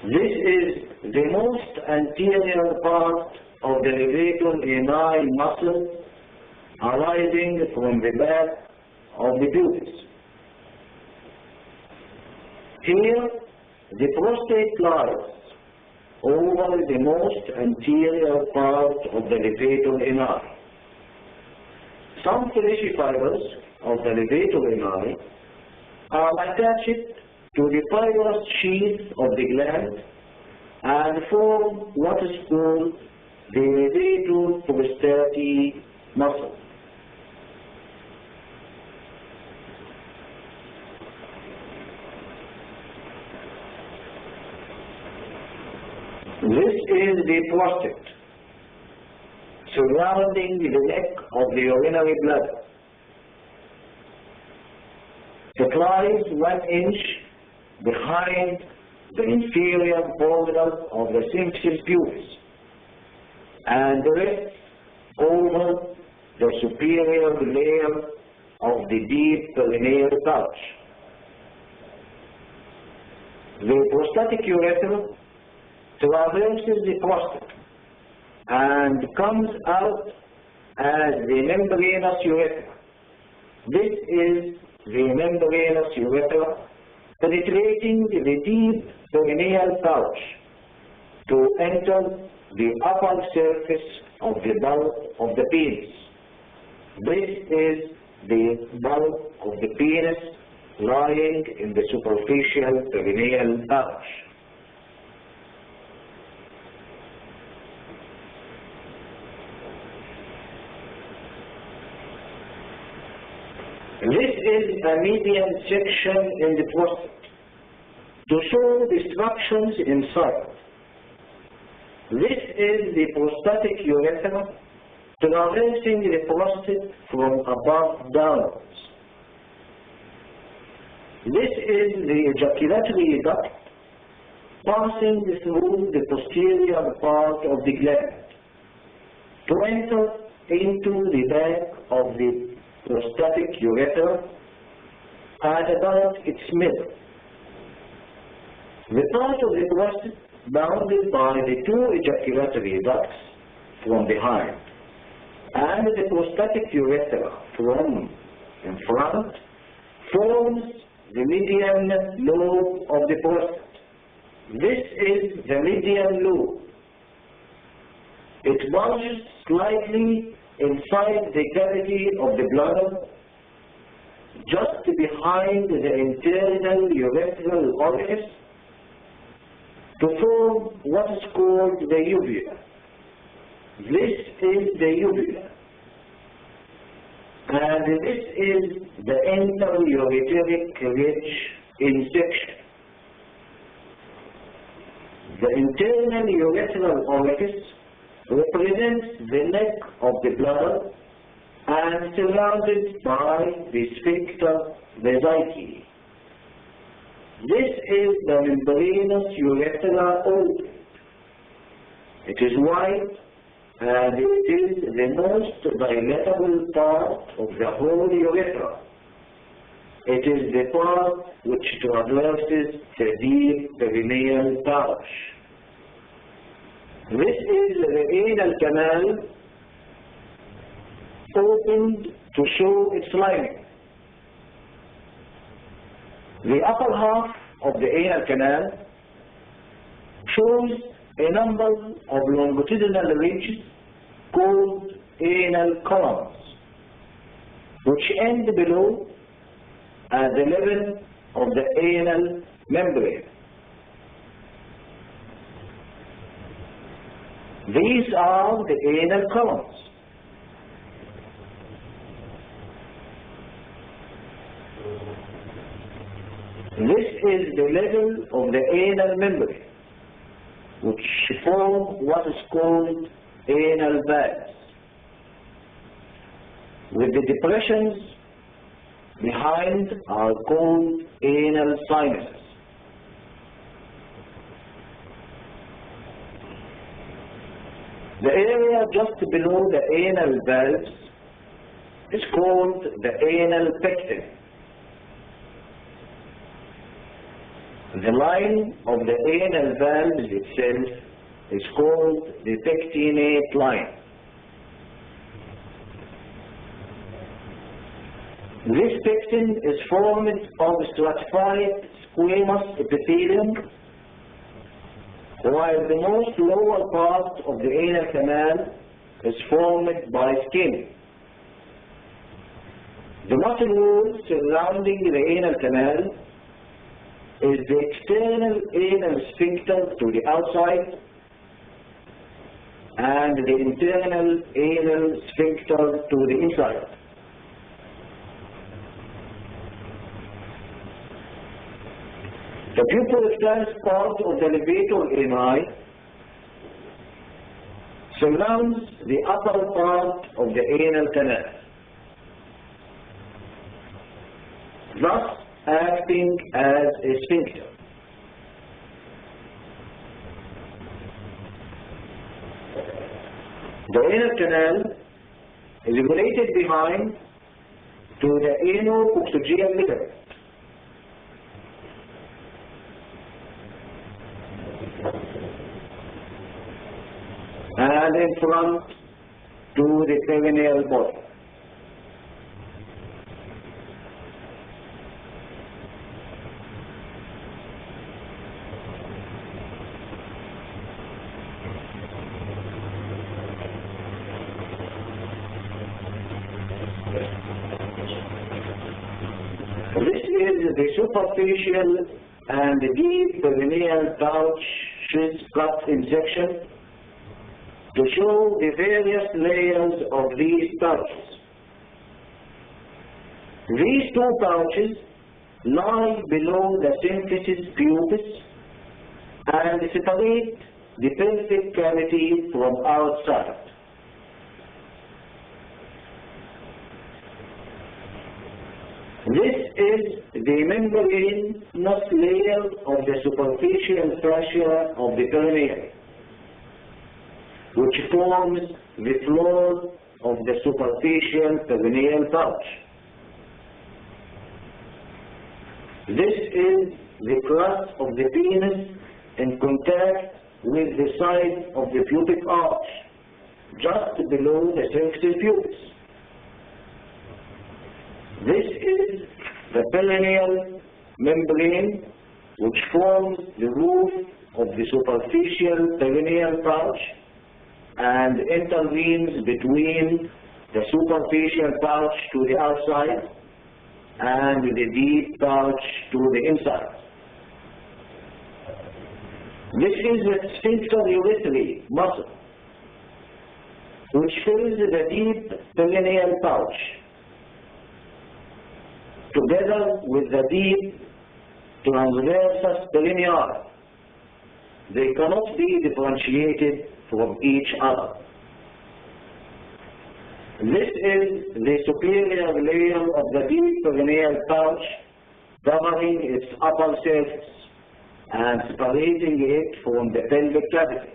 This is the most anterior part of the levator ani muscle arising from the back of the pubis. Here, the prostate lies over the most anterior part of the levator ani. Some fleshy fibers of the levator ani are attached to the fibrous sheath of the gland and form what is called the levator prostate muscle. This is the prostate surrounding the neck of the urinary bladder. It lies 1 inch behind the inferior border of the symphysis pubis and rests over the superior layer of the deep perineal pouch. The prostatic urethra traverses the prostate and comes out as the membranous urethra. This is the membranous urethra penetrating the deep perineal pouch to enter the upper surface of the bulb of the penis. This is the bulb of the penis lying in the superficial perineal pouch. This is a median section in the prostate to show the structures inside. This is the prostatic urethra traversing the prostate from above downwards. This is the ejaculatory duct passing through the posterior part of the gland to enter into the back of the prostatic urethra and about its middle. The part of the prostate bounded by the 2 ejaculatory ducts from behind and the prostatic urethra from in front forms the median lobe of the prostate. This is the median lobe. It bulges slightly inside the cavity of the bladder, just behind the internal urethral orifice, to form what is called the uvula. This is the uvula, and this is the interureteric ridge in section. The internal urethral orifice represents the neck of the bladder and surrounded by the sphincter vesicae. This is the membranous urethral opening. It is wide and it is the most dilatable part of the whole urethra. It is the part which traverses the deep perineal pouch. This is the anal canal opened to show its lining. The upper half of the anal canal shows a number of longitudinal ridges called anal columns, which end below at the level of the anal membrane. These are the anal columns. This is the level of the anal membrane, which form what is called anal bags. with the depressions behind are called anal sinuses. The area just below the anal valves is called the anal pecten. The line of the anal valves itself is called the pectinate line. This pecten is formed of stratified squamous epithelium, while the most lower part of the anal canal is formed by skin. The muscle wall surrounding the anal canal is the external anal sphincter to the outside and the internal anal sphincter to the inside. The pupil-rectans part of the levator ani surrounds the upper part of the anal canal, thus acting as a sphincter. The anal canal is related behind to the anal-coccygeal ligament. And in front to the perineal body. This is the superficial and deep perineal pouches cut in section to show the various layers of these pouches. These two pouches lie below the symphysis pubis and separate the pelvic cavity from outside. This is the membranous layer of the superficial fascia of the perineum, which forms the floor of the superficial perineal pouch. This is the crust of the penis in contact with the side of the pubic arch, just below the symphysis pubis. This is the perineal membrane, which forms the roof of the superficial perineal pouch and intervenes between the superficial pouch to the outside and the deep pouch to the inside. This is the sphincter urethrae muscle, which fills the deep perineal pouch together with the deep transversus perineal. They cannot be differentiated from each other. This is the superior layer of the deep perineal pouch, covering its upper surface and separating it from the pelvic cavity.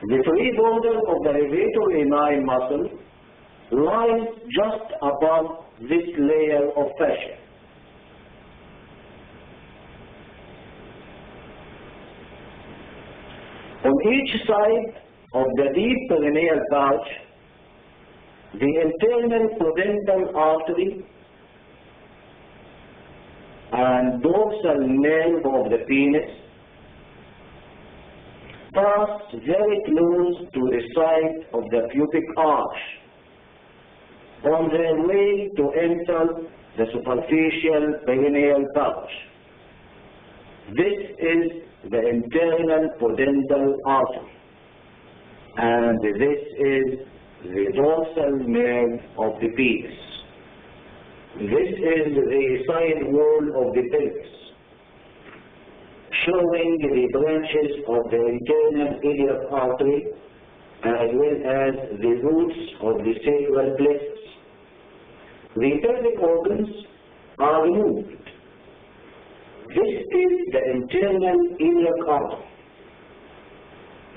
The free border of the levator ani muscle lies just above this layer of fascia. On each side of the deep perineal pouch, the internal pudendal artery and dorsal nerve of the penis pass very close to the side of the pubic arch on their way to enter the superficial perineal pouch. This is the internal pudendal artery, and this is the dorsal nerve of the penis. This is the side wall of the pelvis, showing the branches of the internal iliac artery as well as the roots of the sacral plexus. The pelvic organs are removed. This is the internal iliac artery.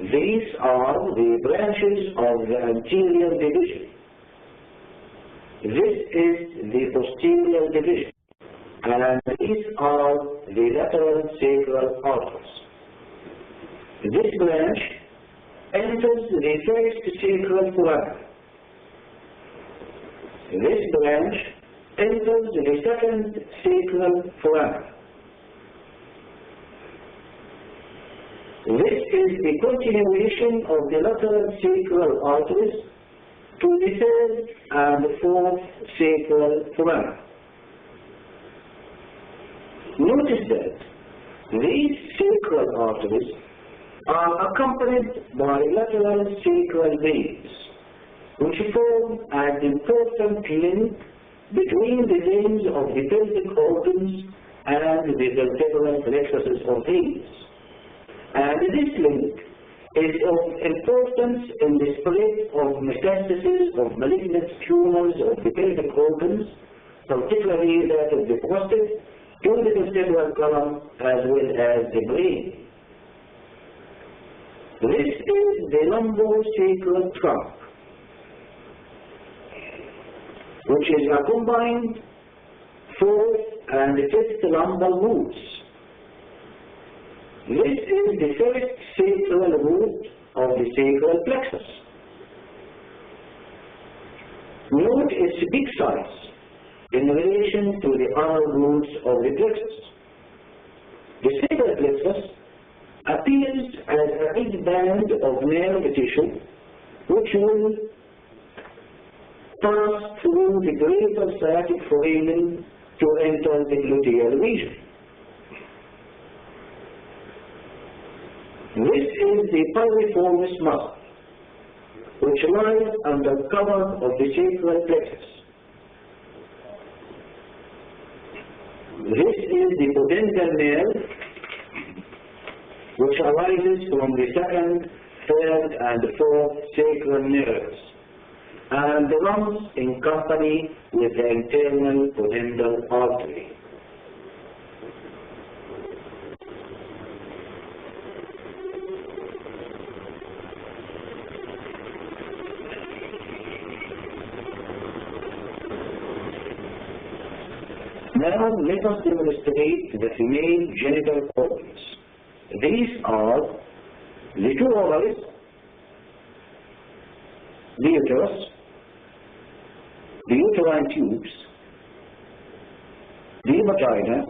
These are the branches of the anterior division. This is the posterior division. And these are the lateral sacral arteries. This branch enters the first sacral foramen. This branch enters the second sacral foramen. This is the continuation of the lateral sacral arteries to the third and fourth sacral foramen. Notice that these sacral arteries are accompanied by lateral sacral veins, which form an important link between the veins of the pelvic organs and the vertebral plexuses of these. And this link is of importance in the spread of metastases of malignant tumors of the pelvic organs, particularly that of the prostate, to the vertebral column as well as the brain. This is the lumbosacral trunk, which is a combined fourth and fifth lumbar roots. This is the first sacral root of the sacral plexus. Note its big size in relation to the other roots of the plexus. The sacral plexus appears as a big band of nerve tissue which will pass through the greater sciatic foramen to enter the gluteal region. This is the piriformis muscle, which lies under cover of the sacral plexus. This is the pudendal nerve, which arises from the second, third, and fourth sacral nerves, and runs in company with the internal pudendal artery. Now let us demonstrate the female genital organs. These are the two ovaries, the uterus, the uterine tubes, the vagina,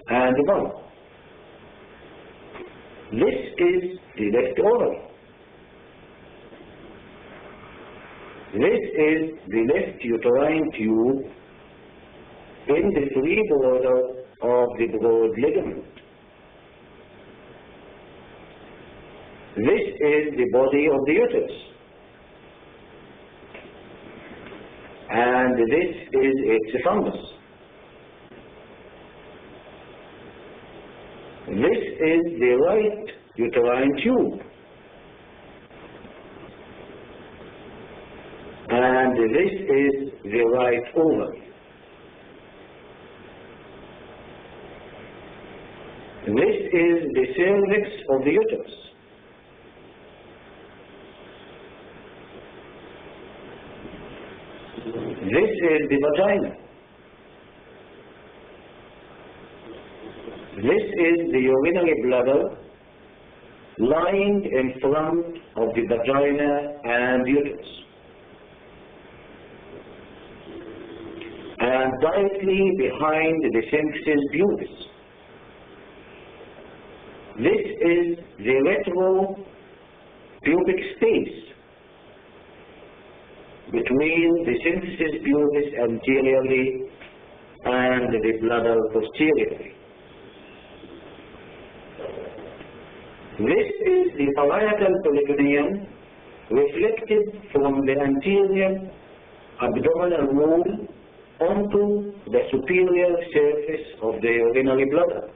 and the bowel. This is the left ovary. This is the left uterine tube in the free border of the broad ligament. This is the body of the uterus, and this is its fundus. This is the right uterine tube, and this is the right ovary. This is the cervix of the uterus. This is the vagina. This is the urinary bladder lying in front of the vagina and uterus, and directly behind the symphysis pubis. This is the retro-pubic space between the symphysis pubis anteriorly and the bladder posteriorly. This is the parietal perineum reflected from the anterior abdominal wall onto the superior surface of the urinary bladder.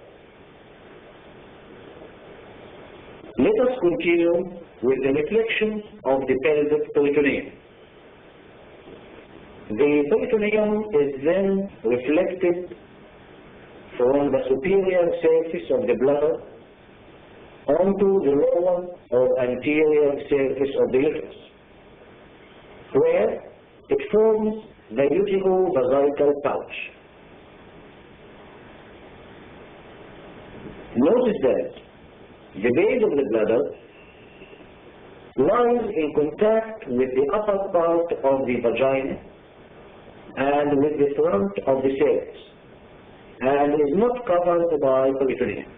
Let us continue with the reflection of the pelvic peritoneum. The peritoneum is then reflected from the superior surface of the bladder onto the lower or anterior surface of the uterus, where it forms the uterovesical pouch. Notice that the base of the bladder lies in contact with the upper part of the vagina and with the front of the cervix, and is not covered by peritoneum.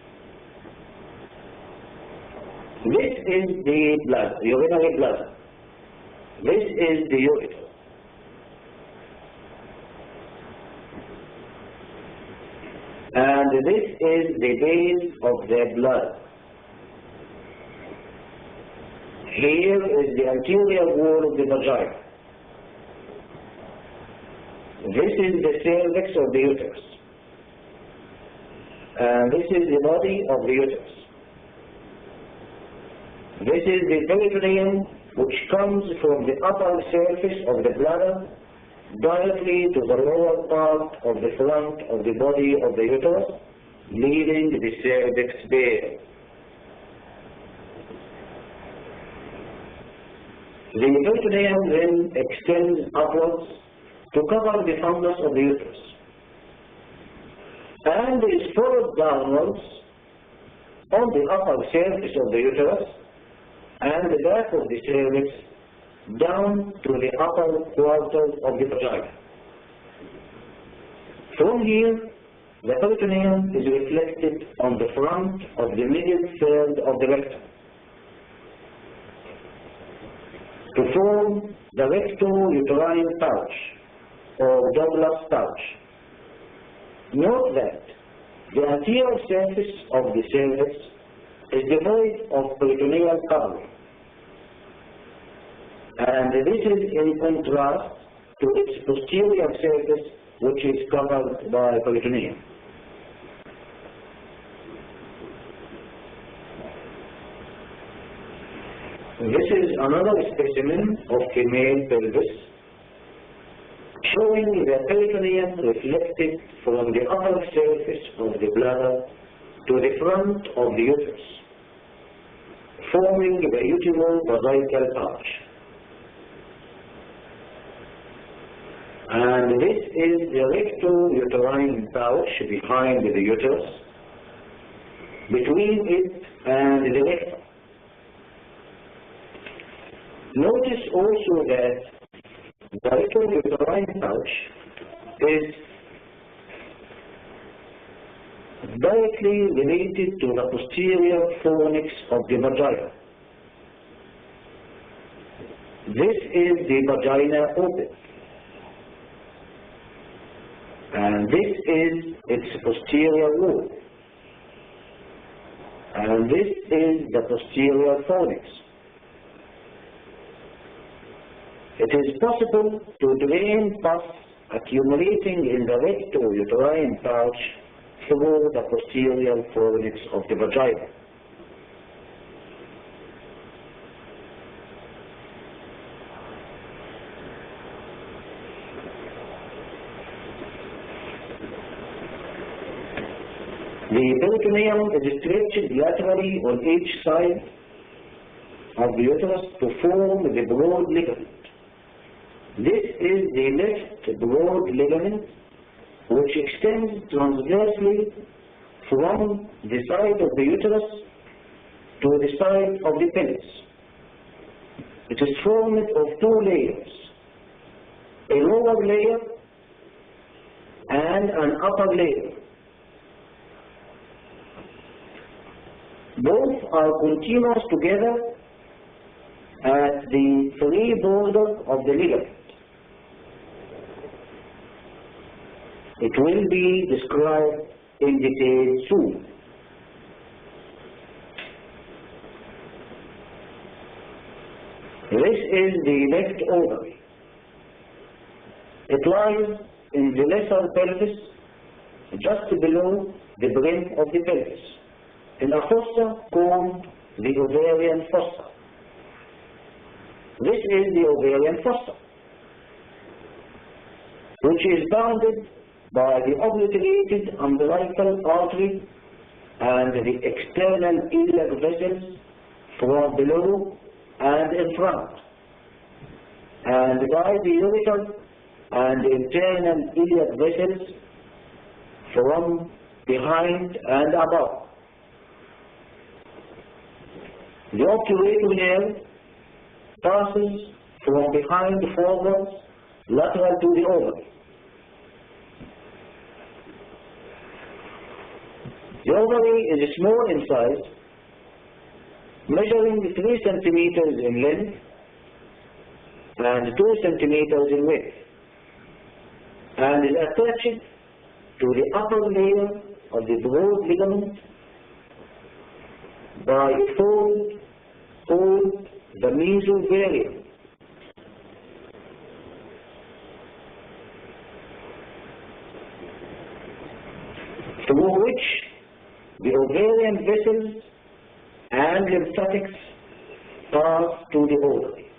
This is the bladder, urinary bladder. This is the ureter. And this is the base of the bladder. Here is the anterior wall of the vagina. This is the cervix of the uterus. And this is the body of the uterus. This is the peritoneum, which comes from the upper surface of the bladder directly to the lower part of the front of the body of the uterus, leaving the cervix bare. The peritoneum then extends upwards to cover the fundus of the uterus, and is followed downwards on the upper surface of the uterus and the back of the cervix down to the upper quarters of the vagina. From here, the peritoneum is reflected on the front of the middle third of the rectum to form the recto-uterine pouch or Gaballah pouch. Note that the anterior surface of the cervix is devoid of peritoneal covering, and this is in contrast to its posterior surface, which is covered by peritoneum. This is another specimen of female pelvis, showing the peritoneum reflected from the upper surface of the bladder to the front of the uterus, forming the uterovesical pouch. And this is the recto-uterine pouch behind the uterus, between it and the rectum. Notice also that the recto-uterine pouch is directly related to the posterior fornix of the vagina. This is the vagina open, and this is its posterior wall, and this is the posterior fornix. It is possible to drain pus accumulating in the recto-uterine pouch through the posterior fornix of the vagina. The peritoneum is stretched laterally on each side of the uterus to form the broad ligament. This is the left broad ligament, which extends transversely from the side of the uterus to the side of the pelvis. It is formed of two layers, a lower layer and an upper layer. Both are continuous together at the free border of the ligament. It will be described in detail soon. This is the left ovary. It lies in the lesser pelvis, just below the brim of the pelvis, in a fossa called the ovarian fossa. This is the ovarian fossa, which is bounded by the obliterated umbilical artery and the external iliac vessels from below and in front, and by the ureter and internal iliac vessels from behind and above. The obturator nerve passes from behind forwards lateral to the ovary. The ovary is small in size, measuring 3 centimeters in length and 2 centimeters in width, and is attached to the upper layer of the broad ligament by a fold called the mesovarium. Through which the ovarian vessels and lymphatics pass to the ovary.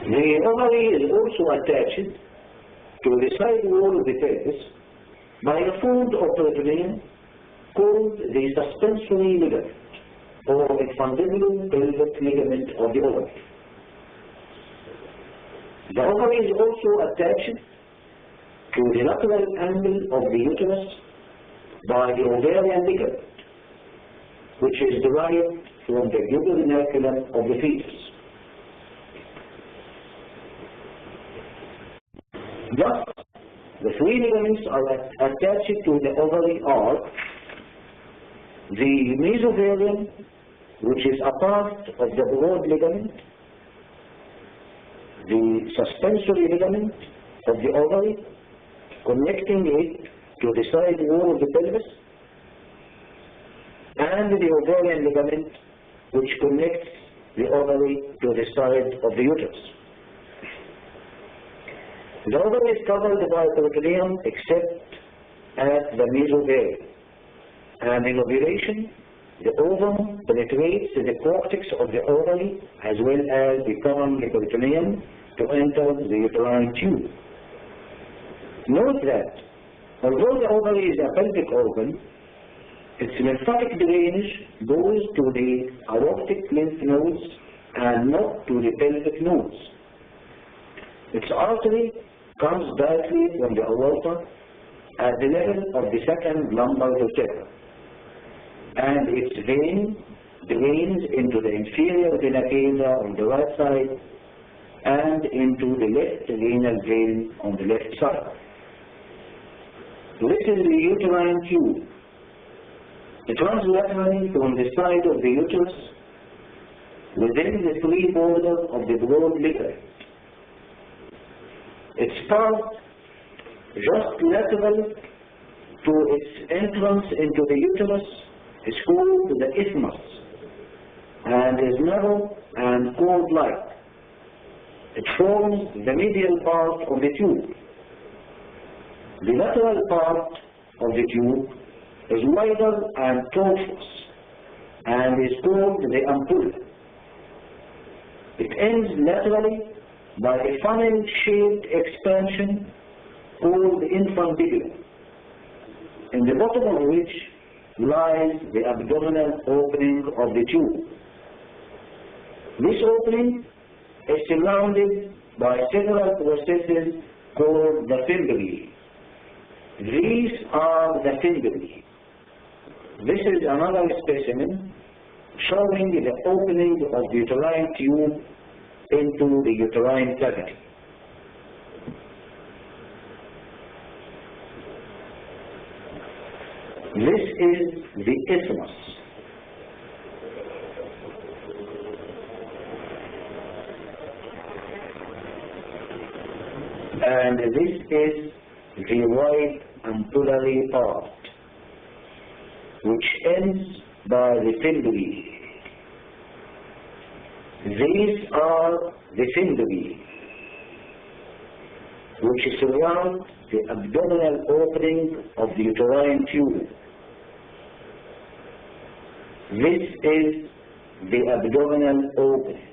The ovary is also attached to the side wall of the pelvis by a fold of peritoneum called the suspensory ligament, or a fundibular pelvic ligament of the ovary. The ovary is also attached to the lateral angle of the uterus by the ovarian ligament, which is derived from the gubernaculum of the fetus. Thus, the 3 ligaments are attached to the ovary are the mesovarium, which is a part of the broad ligament, the suspensory ligament of the ovary, connecting it to the side wall of the pelvis, and the ovarian ligament, which connects the ovary to the side of the uterus. The ovary is covered by peritoneum except at the mesovarium, and in ovulation, the ovum penetrates the cortex of the ovary as well as becoming the peritoneum to enter the uterine tube. Note that although the ovary is a pelvic organ, its lymphatic drainage goes to the aortic lymph nodes and not to the pelvic nodes. Its artery comes directly from the aorta at the level of the second lumbar vertebra, and its vein drains into the inferior vena cava on the right side and into the left renal vein on the left side. This is the uterine tube. It runs laterally from the side of the uterus within the 3 borders of the broad ligament. Its part just lateral to its entrance into the uterus is called the isthmus and is narrow and cord-like. It forms the medial part of the tube. The lateral part of the tube is wider and tortuous and is called the ampulla. It ends laterally by a funnel-shaped expansion called the infundibulum, in the bottom of which lies the abdominal opening of the tube. This opening is surrounded by several processes called the fimbuli. These are the fimbuli. This is another specimen showing the opening of the uterine tube into the uterine cavity. This is the isthmus. And this is the right ampullary part, which ends by the fimbuli. These are the fimbriae, which surround the abdominal opening of the uterine tube. This is the abdominal opening.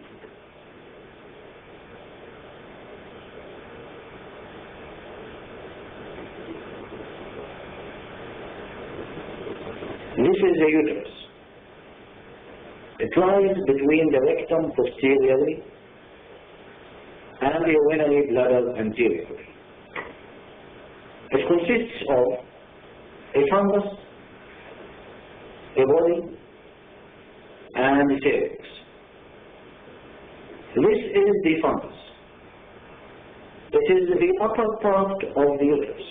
This is the uterus. It lies between the rectum posteriorly and the urinary bladder anteriorly. It consists of a fundus, a body, and the cervix. This is the fundus. It is the upper part of the uterus,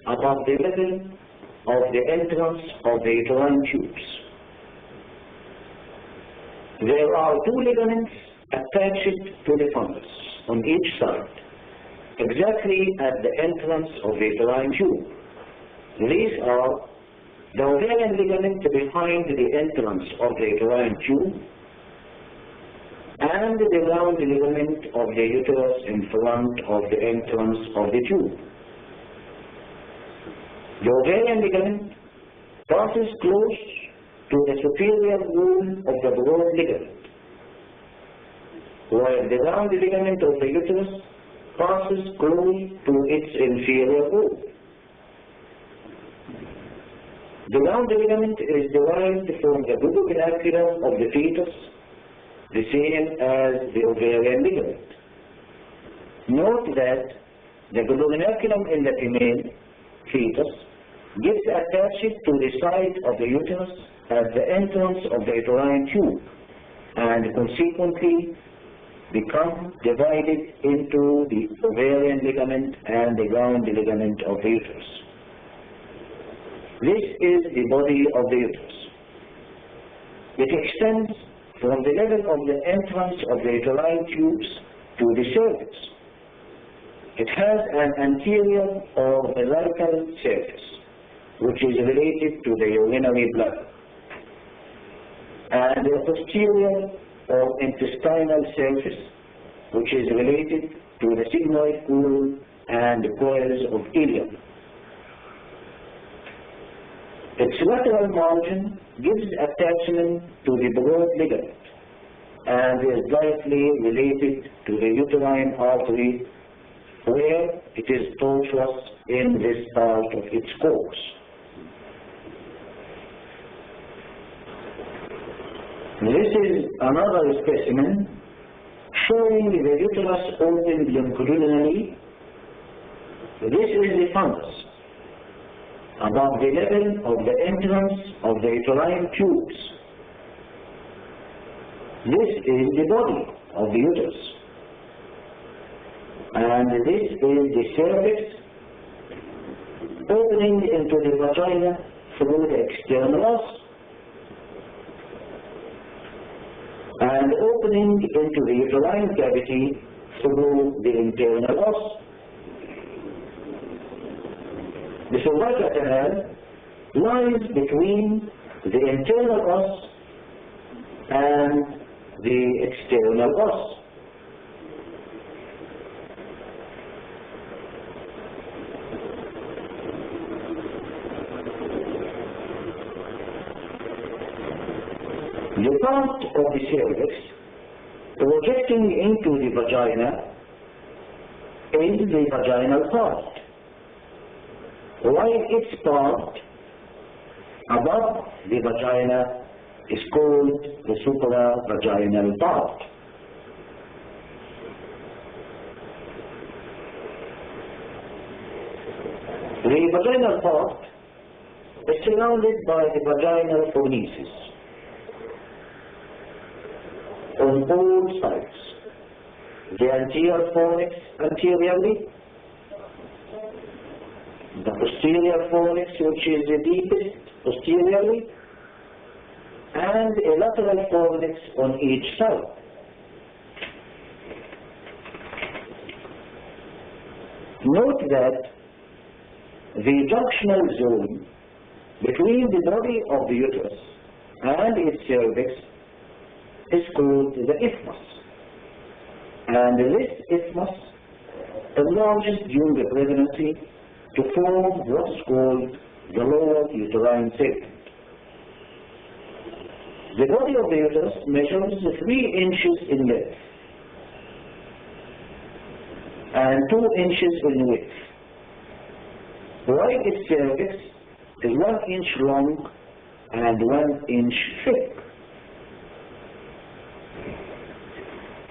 above the level of the entrance of the uterine tubes. There are two ligaments attached to the fundus on each side, exactly at the entrance of the uterine tube. These are the ovarian ligament behind the entrance of the uterine tube and the round ligament of the uterus in front of the entrance of the tube. The ovarian ligament passes close to the superior wall of the broad ligament, while the round ligament of the uterus passes close to its inferior wall. The round ligament is derived from the gubernaculum of the fetus, the same as the ovarian ligament. Note that the gubernaculum in the female fetus gets attached to the side of the uterus at the entrance of the uterine tube and consequently become divided into the ovarian ligament and the round ligament of the uterus. This is the body of the uterus. It extends from the level of the entrance of the uterine tubes to the cervix. It has an anterior or umbilical surface, which is related to the urinary bladder, and a posterior or intestinal surface, which is related to the sigmoid colon and the coils of ileum. Its lateral margin gives attachment to the broad ligament and is directly related to the uterine artery, where it is tortuous in this part of its course. This is another specimen showing the uterus opened longitudinally. This is the fundus above the level of the entrance of the uterine tubes. This is the body of the uterus, and this is the cervix opening into the vagina through the external os, and opening into the uterine cavity through the internal os. The cervical canal lies between the internal os and the external os. The part of the cervix projecting into the vagina is the vaginal part, while its part above the vagina is called the supravaginal part. The vaginal part is surrounded by the vaginal fornices on all sides. The anterior fornix anteriorly, the posterior fornix, which is the deepest, posteriorly, and a lateral fornix on each side. Note that the junctional zone between the body of the uterus and its cervix is called the isthmus. and this isthmus enlarges during the pregnancy to form what is called the lower uterine segment. The body of the uterus measures 3 inches in length and 2 inches in width, while its cervix is 1 inch long and 1 inch thick.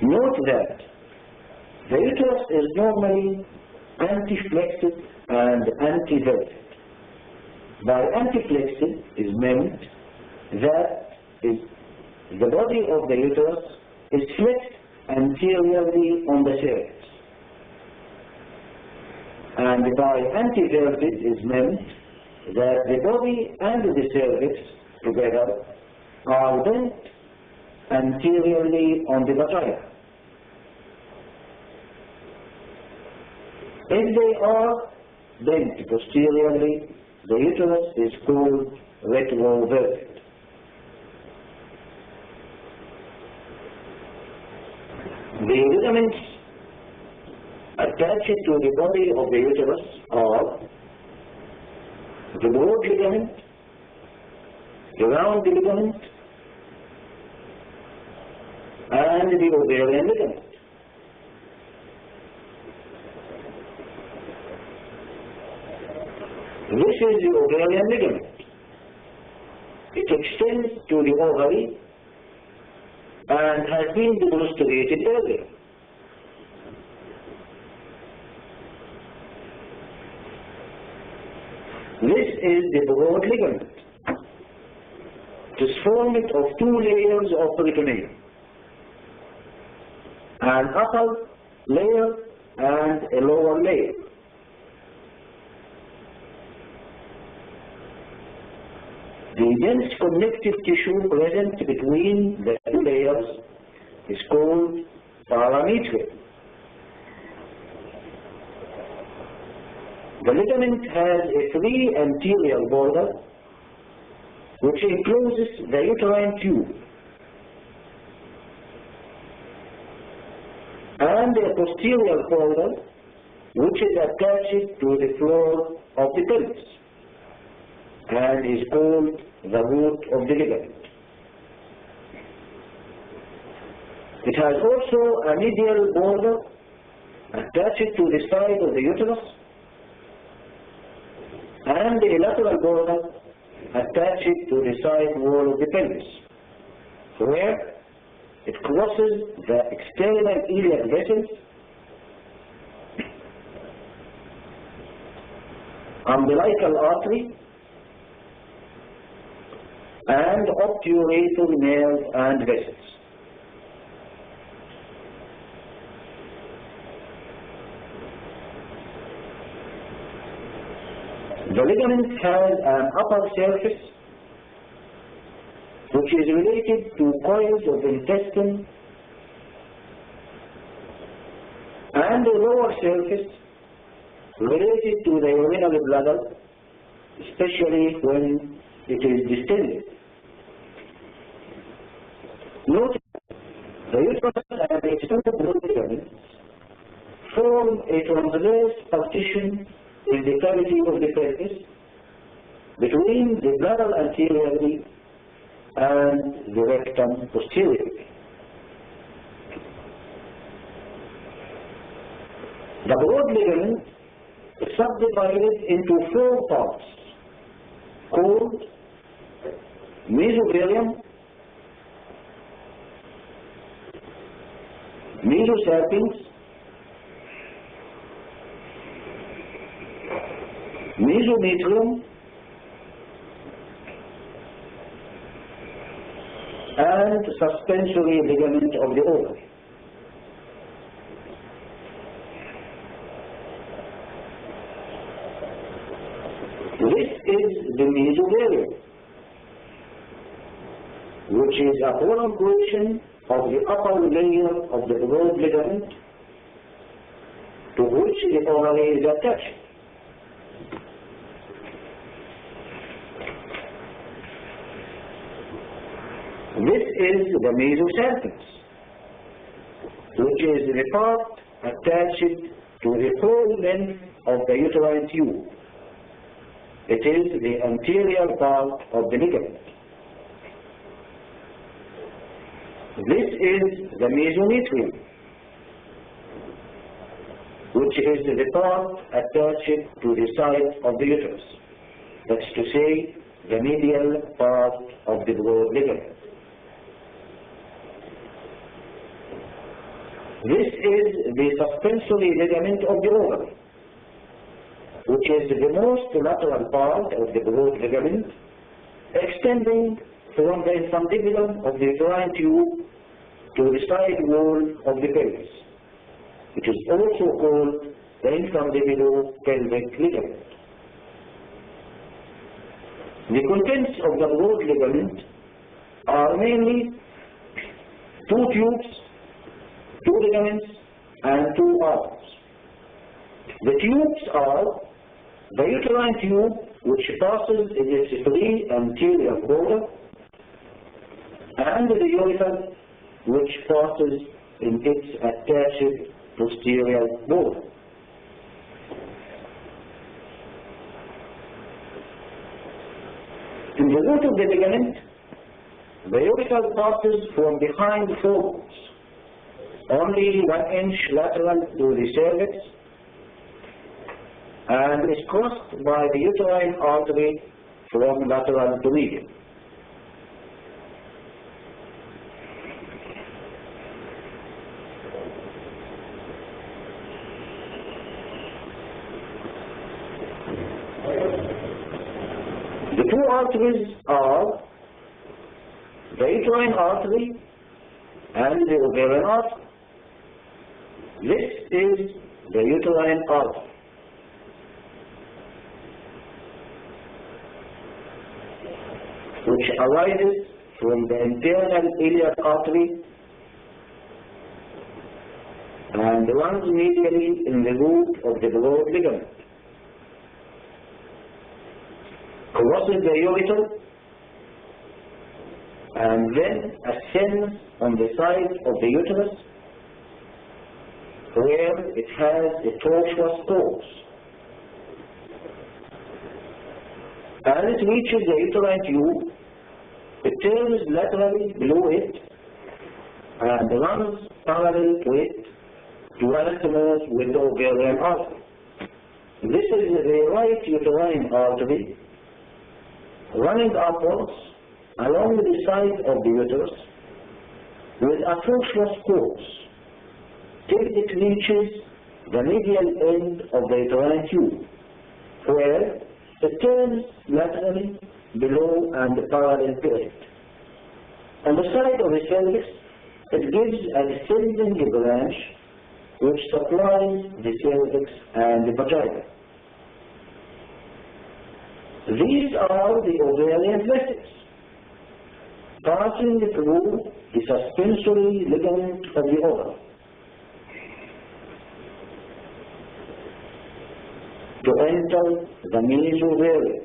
Note that the uterus is normally antiflexed and antiverted. By antiflexed is meant that the body of the uterus is flexed anteriorly on the cervix. And by antiverted is meant that the body and the cervix together are bent anteriorly on the vagina. If they are bent posteriorly, the uterus is called retroverted. The ligaments attached to the body of the uterus are the broad ligament, the round ligament, and the ovarian ligament. This is the ovarian ligament. It extends to the ovary and has been demonstrated earlier. This is the broad ligament. It is formed of 2 layers of peritoneum, an upper layer and a lower layer. The dense connective tissue present between the 2 layers is called parametrium. The ligament has a free anterior border which encloses the uterine tube, and a posterior border which is attached to the floor of the pelvis and is called the root of the ligament. It has also a medial border attached to the side of the uterus and a lateral border attached to the side wall of the pelvis, where it crosses the external iliac vessels, umbilical artery, and obturator nerve and vessels. The ligament has an upper surface which is related to coils of intestine and a lower surface related to the urinary bladder, especially when it is distended. Note the uterus and the extended blood ligament form a transverse partition in the cavity of the pelvis between the bladder anteriorly and the rectum posteriorly. The broad ligament is subdivided into 4 parts called mesovarium, mesosapiens, mesometrium, and suspensory ligament of the ovary. This is the mesovarium, which is a prolongation of the upper layer of the broad ligament to which the ovary is attached. This is the mesosapiens. which is the part attached to the whole length of the uterine tube. It is the anterior part of the ligament. This is the mesometrium, which is the part attached to the side of the uterus. That's to say, the medial part of the broad ligament. This is the suspensory ligament of the ovary, which is the most lateral part of the broad ligament, extending from the infundibulum of the uterine tube to the side wall of the pelvis. It is also called the infundibulopelvic ligament. The contents of the broad ligament are mainly two tubes, two ligaments, and two arteries. The tubes are the uterine tube, which passes in its free anterior border, and the urethra, which passes in its attached posterior border. In the root of the ligament, the urethra passes from behind forwards, only 1 inch lateral to the cervix, and is crossed by the uterine artery from lateral to medial. The two arteries are the uterine artery and the ovarian artery. This is the uterine artery, which arises from the internal iliac artery and runs medially in the root of the broad ligament, crosses the urethra, and then ascends on the side of the uterus, where it has a tortuous course. As it reaches the uterine tube, it turns laterally below it and runs parallel to it to anastomose with the ovarian artery. This is the right uterine artery running upwards along the side of the uterus with a tortuous course till it reaches the medial end of the uterine tube, where it turns laterally below and parallel to it. On the side of the cervix, it gives a descending branch which supplies the cervix and the vagina. These are the ovarian vessels, passing through the suspensory ligament of the ovary to enter the mesovarium.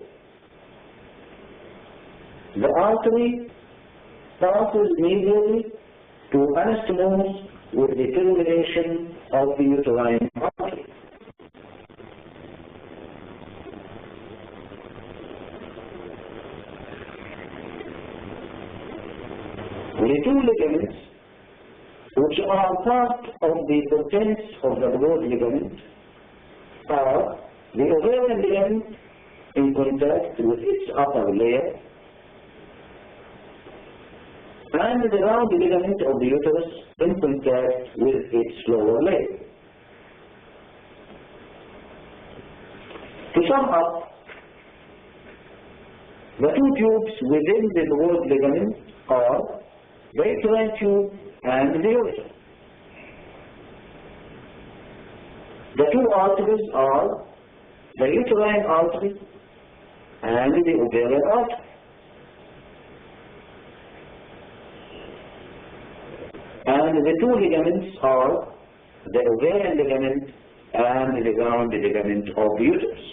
The artery passes medially to anastomose with the termination of the uterine artery. The two ligaments, which are part of the contents of the broad ligament, are the ovarian ligament in contact with its upper layer, and the round ligament of the uterus in contact with its lower layer. To sum up, the two tubes within the broad ligament are the uterine tube and the urethra. The two arteries are the uterine artery and the ovarian artery. And the two ligaments are the ovarian ligament and the round ligament of the uterus.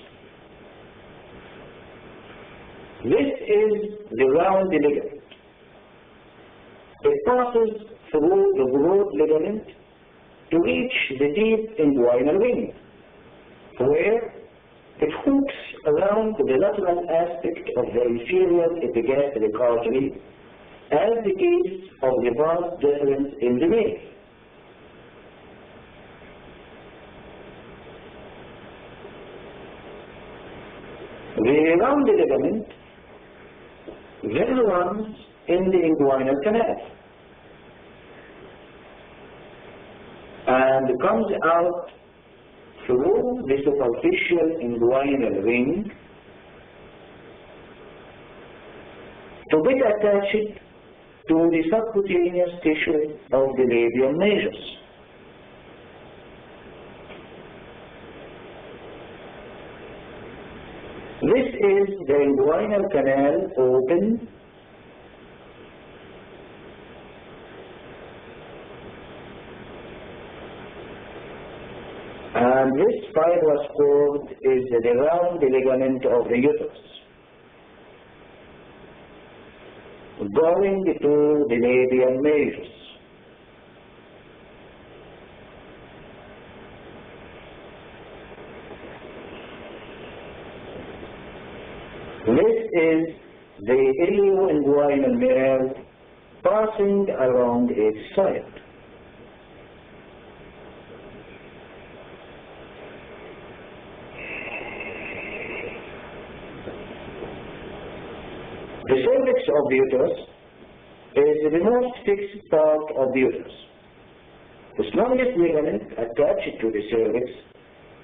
This is the round ligament. It passes through the broad ligament to reach the deep inguinal vein, where it hooks around the lateral aspect of the inferior epigastric artery, as the case of the vast difference in the male. The round ligament then runs in the inguinal canal and comes out through the superficial inguinal ring to get attached to the subcutaneous tissue of the labium majus. This is the inguinal canal open and this fibrous cord is the round ligament of the uterus, going to the labium majus. This is the ilioinguinal nerve passing along its side. The cervix of the uterus is the most fixed part of the uterus. The strongest ligament attached to the cervix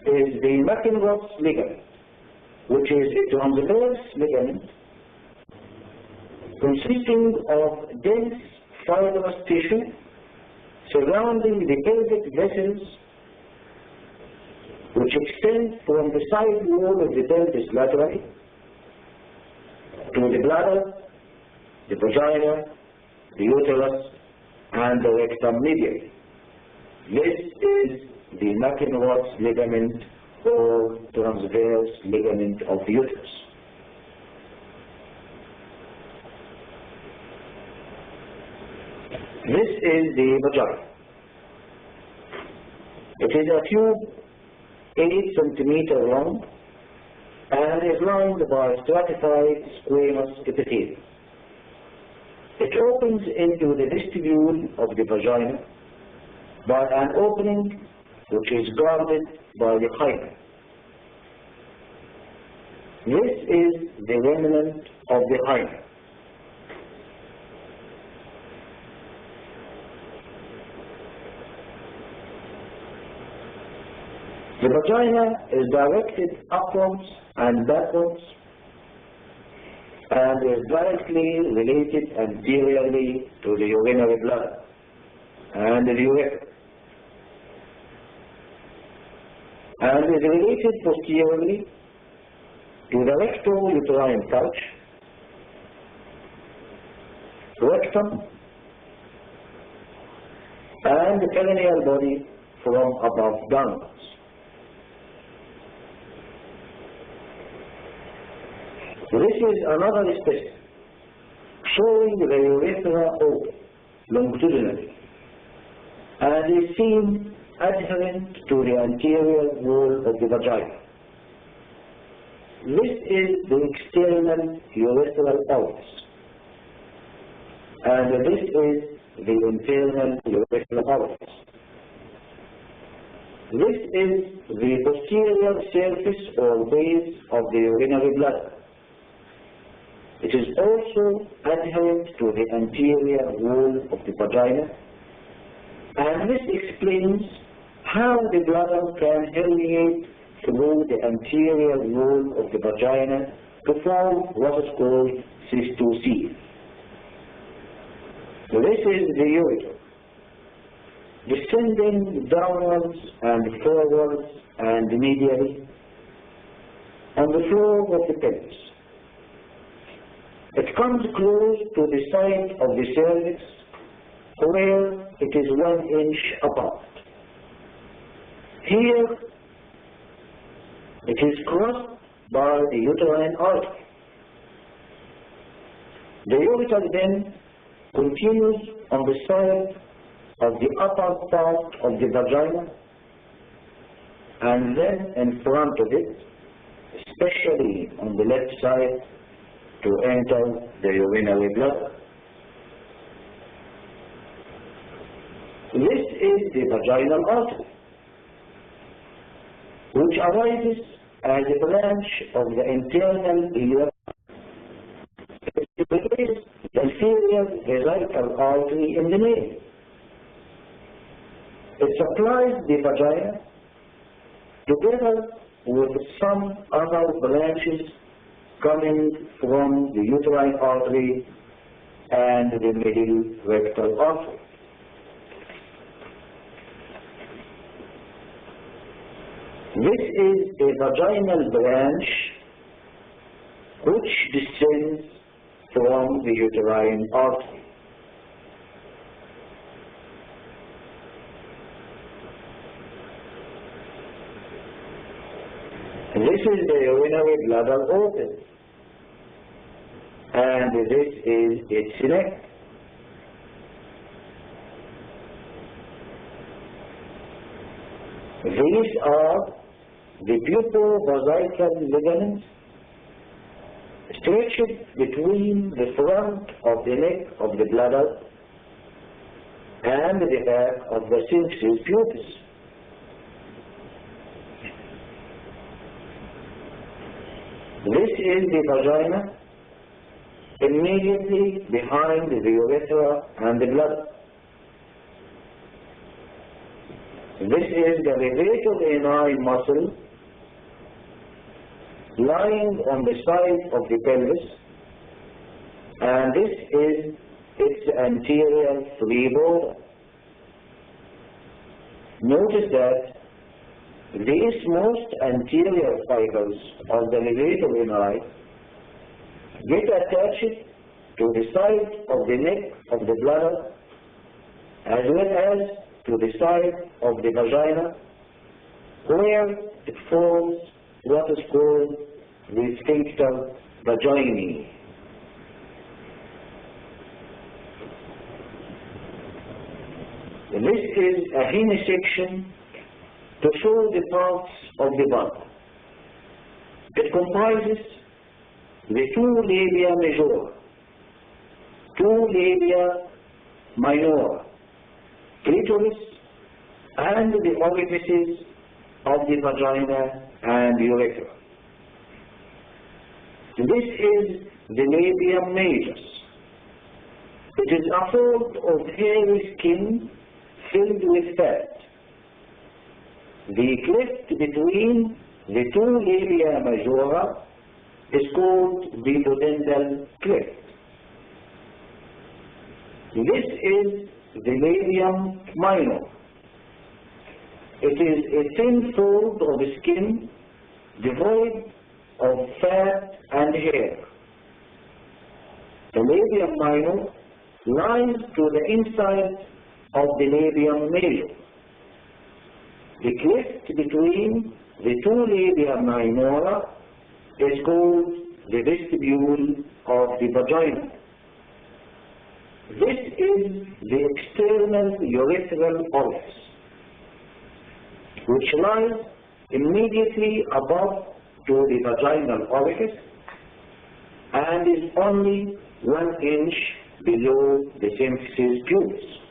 is the McInroth's ligament, which is a transverse ligament consisting of dense fibrous tissue surrounding the pelvic vessels, which extend from the side wall of the pelvis laterally to the bladder, the vagina, the uterus, and the rectum medially. This is the McInroth's ligament or transverse ligament of the uterus. This is the vagina. It is a tube 8 centimeters long and is lined by stratified squamous epithelium. It opens into the vestibule of the vagina by an opening which is guarded by the hymen. This is the remnant of the hymen. The vagina is directed upwards and backwards and is directly related anteriorly to the urinary bladder and the urethra, and is related posteriorly to the recto-uterine pouch, rectum, and the perineal body from above downwards. This is another specimen showing the urethra open longitudinally and is seen adherent to the anterior wall of the vagina. This is the external urethral pelvis, and this is the internal urethral pelvis. This is the posterior surface or base of the urinary bladder. It is also adherent to the anterior wall of the vagina, and this explains how the bladder can herniate through the anterior wall of the vagina to form what is called cystocele. This is the ureter, descending downwards and forwards and medially on the floor of the pelvis. It comes close to the side of the cervix where it is 1 inch apart. Here it is crossed by the uterine artery. The ureter then continues on the side of the upper part of the vagina, and then in front of it, especially on the left side, to enter the urinary bladder. This is the vaginal artery, which arises as a branch of the internal urethra. It is the inferior vesical artery in the male. It supplies the vagina together with some other branches coming from the uterine artery and the middle rectal artery. This is a vaginal branch which descends from the uterine artery. This is the urinary bladder organ, and this is its neck. These are the pupovesical ligaments stretched between the front of the neck of the bladder and the back of the symphysis pubis. This is the vagina immediately behind the urethra and the bladder. This is the AlAiny muscle lying on the side of the pelvis, and this is its anterior free border. Notice that these most anterior fibers of the AlAiny get attached to the side of the neck of the bladder as well as to the side of the vagina, where it forms what is called the sphincter vaginae. This is a hemisection to show the parts of the body. It comprises the two labia majora, two labia minora, clitoris, and the orifices of the vagina and urethra. This is the labia majus. It is a fold of hairy skin filled with fat. The cleft between the two labia majora is called the pudendal cleft. This is the labium minor. It is a thin fold of skin devoid of fat and hair. The labium minor lies to the inside of the labium major. The cleft between the two labia minora is called the vestibule of the vagina. This is the external urethral orifice, which lies immediately above to the vaginal orifice and is only 1 inch below the symphysis pubis.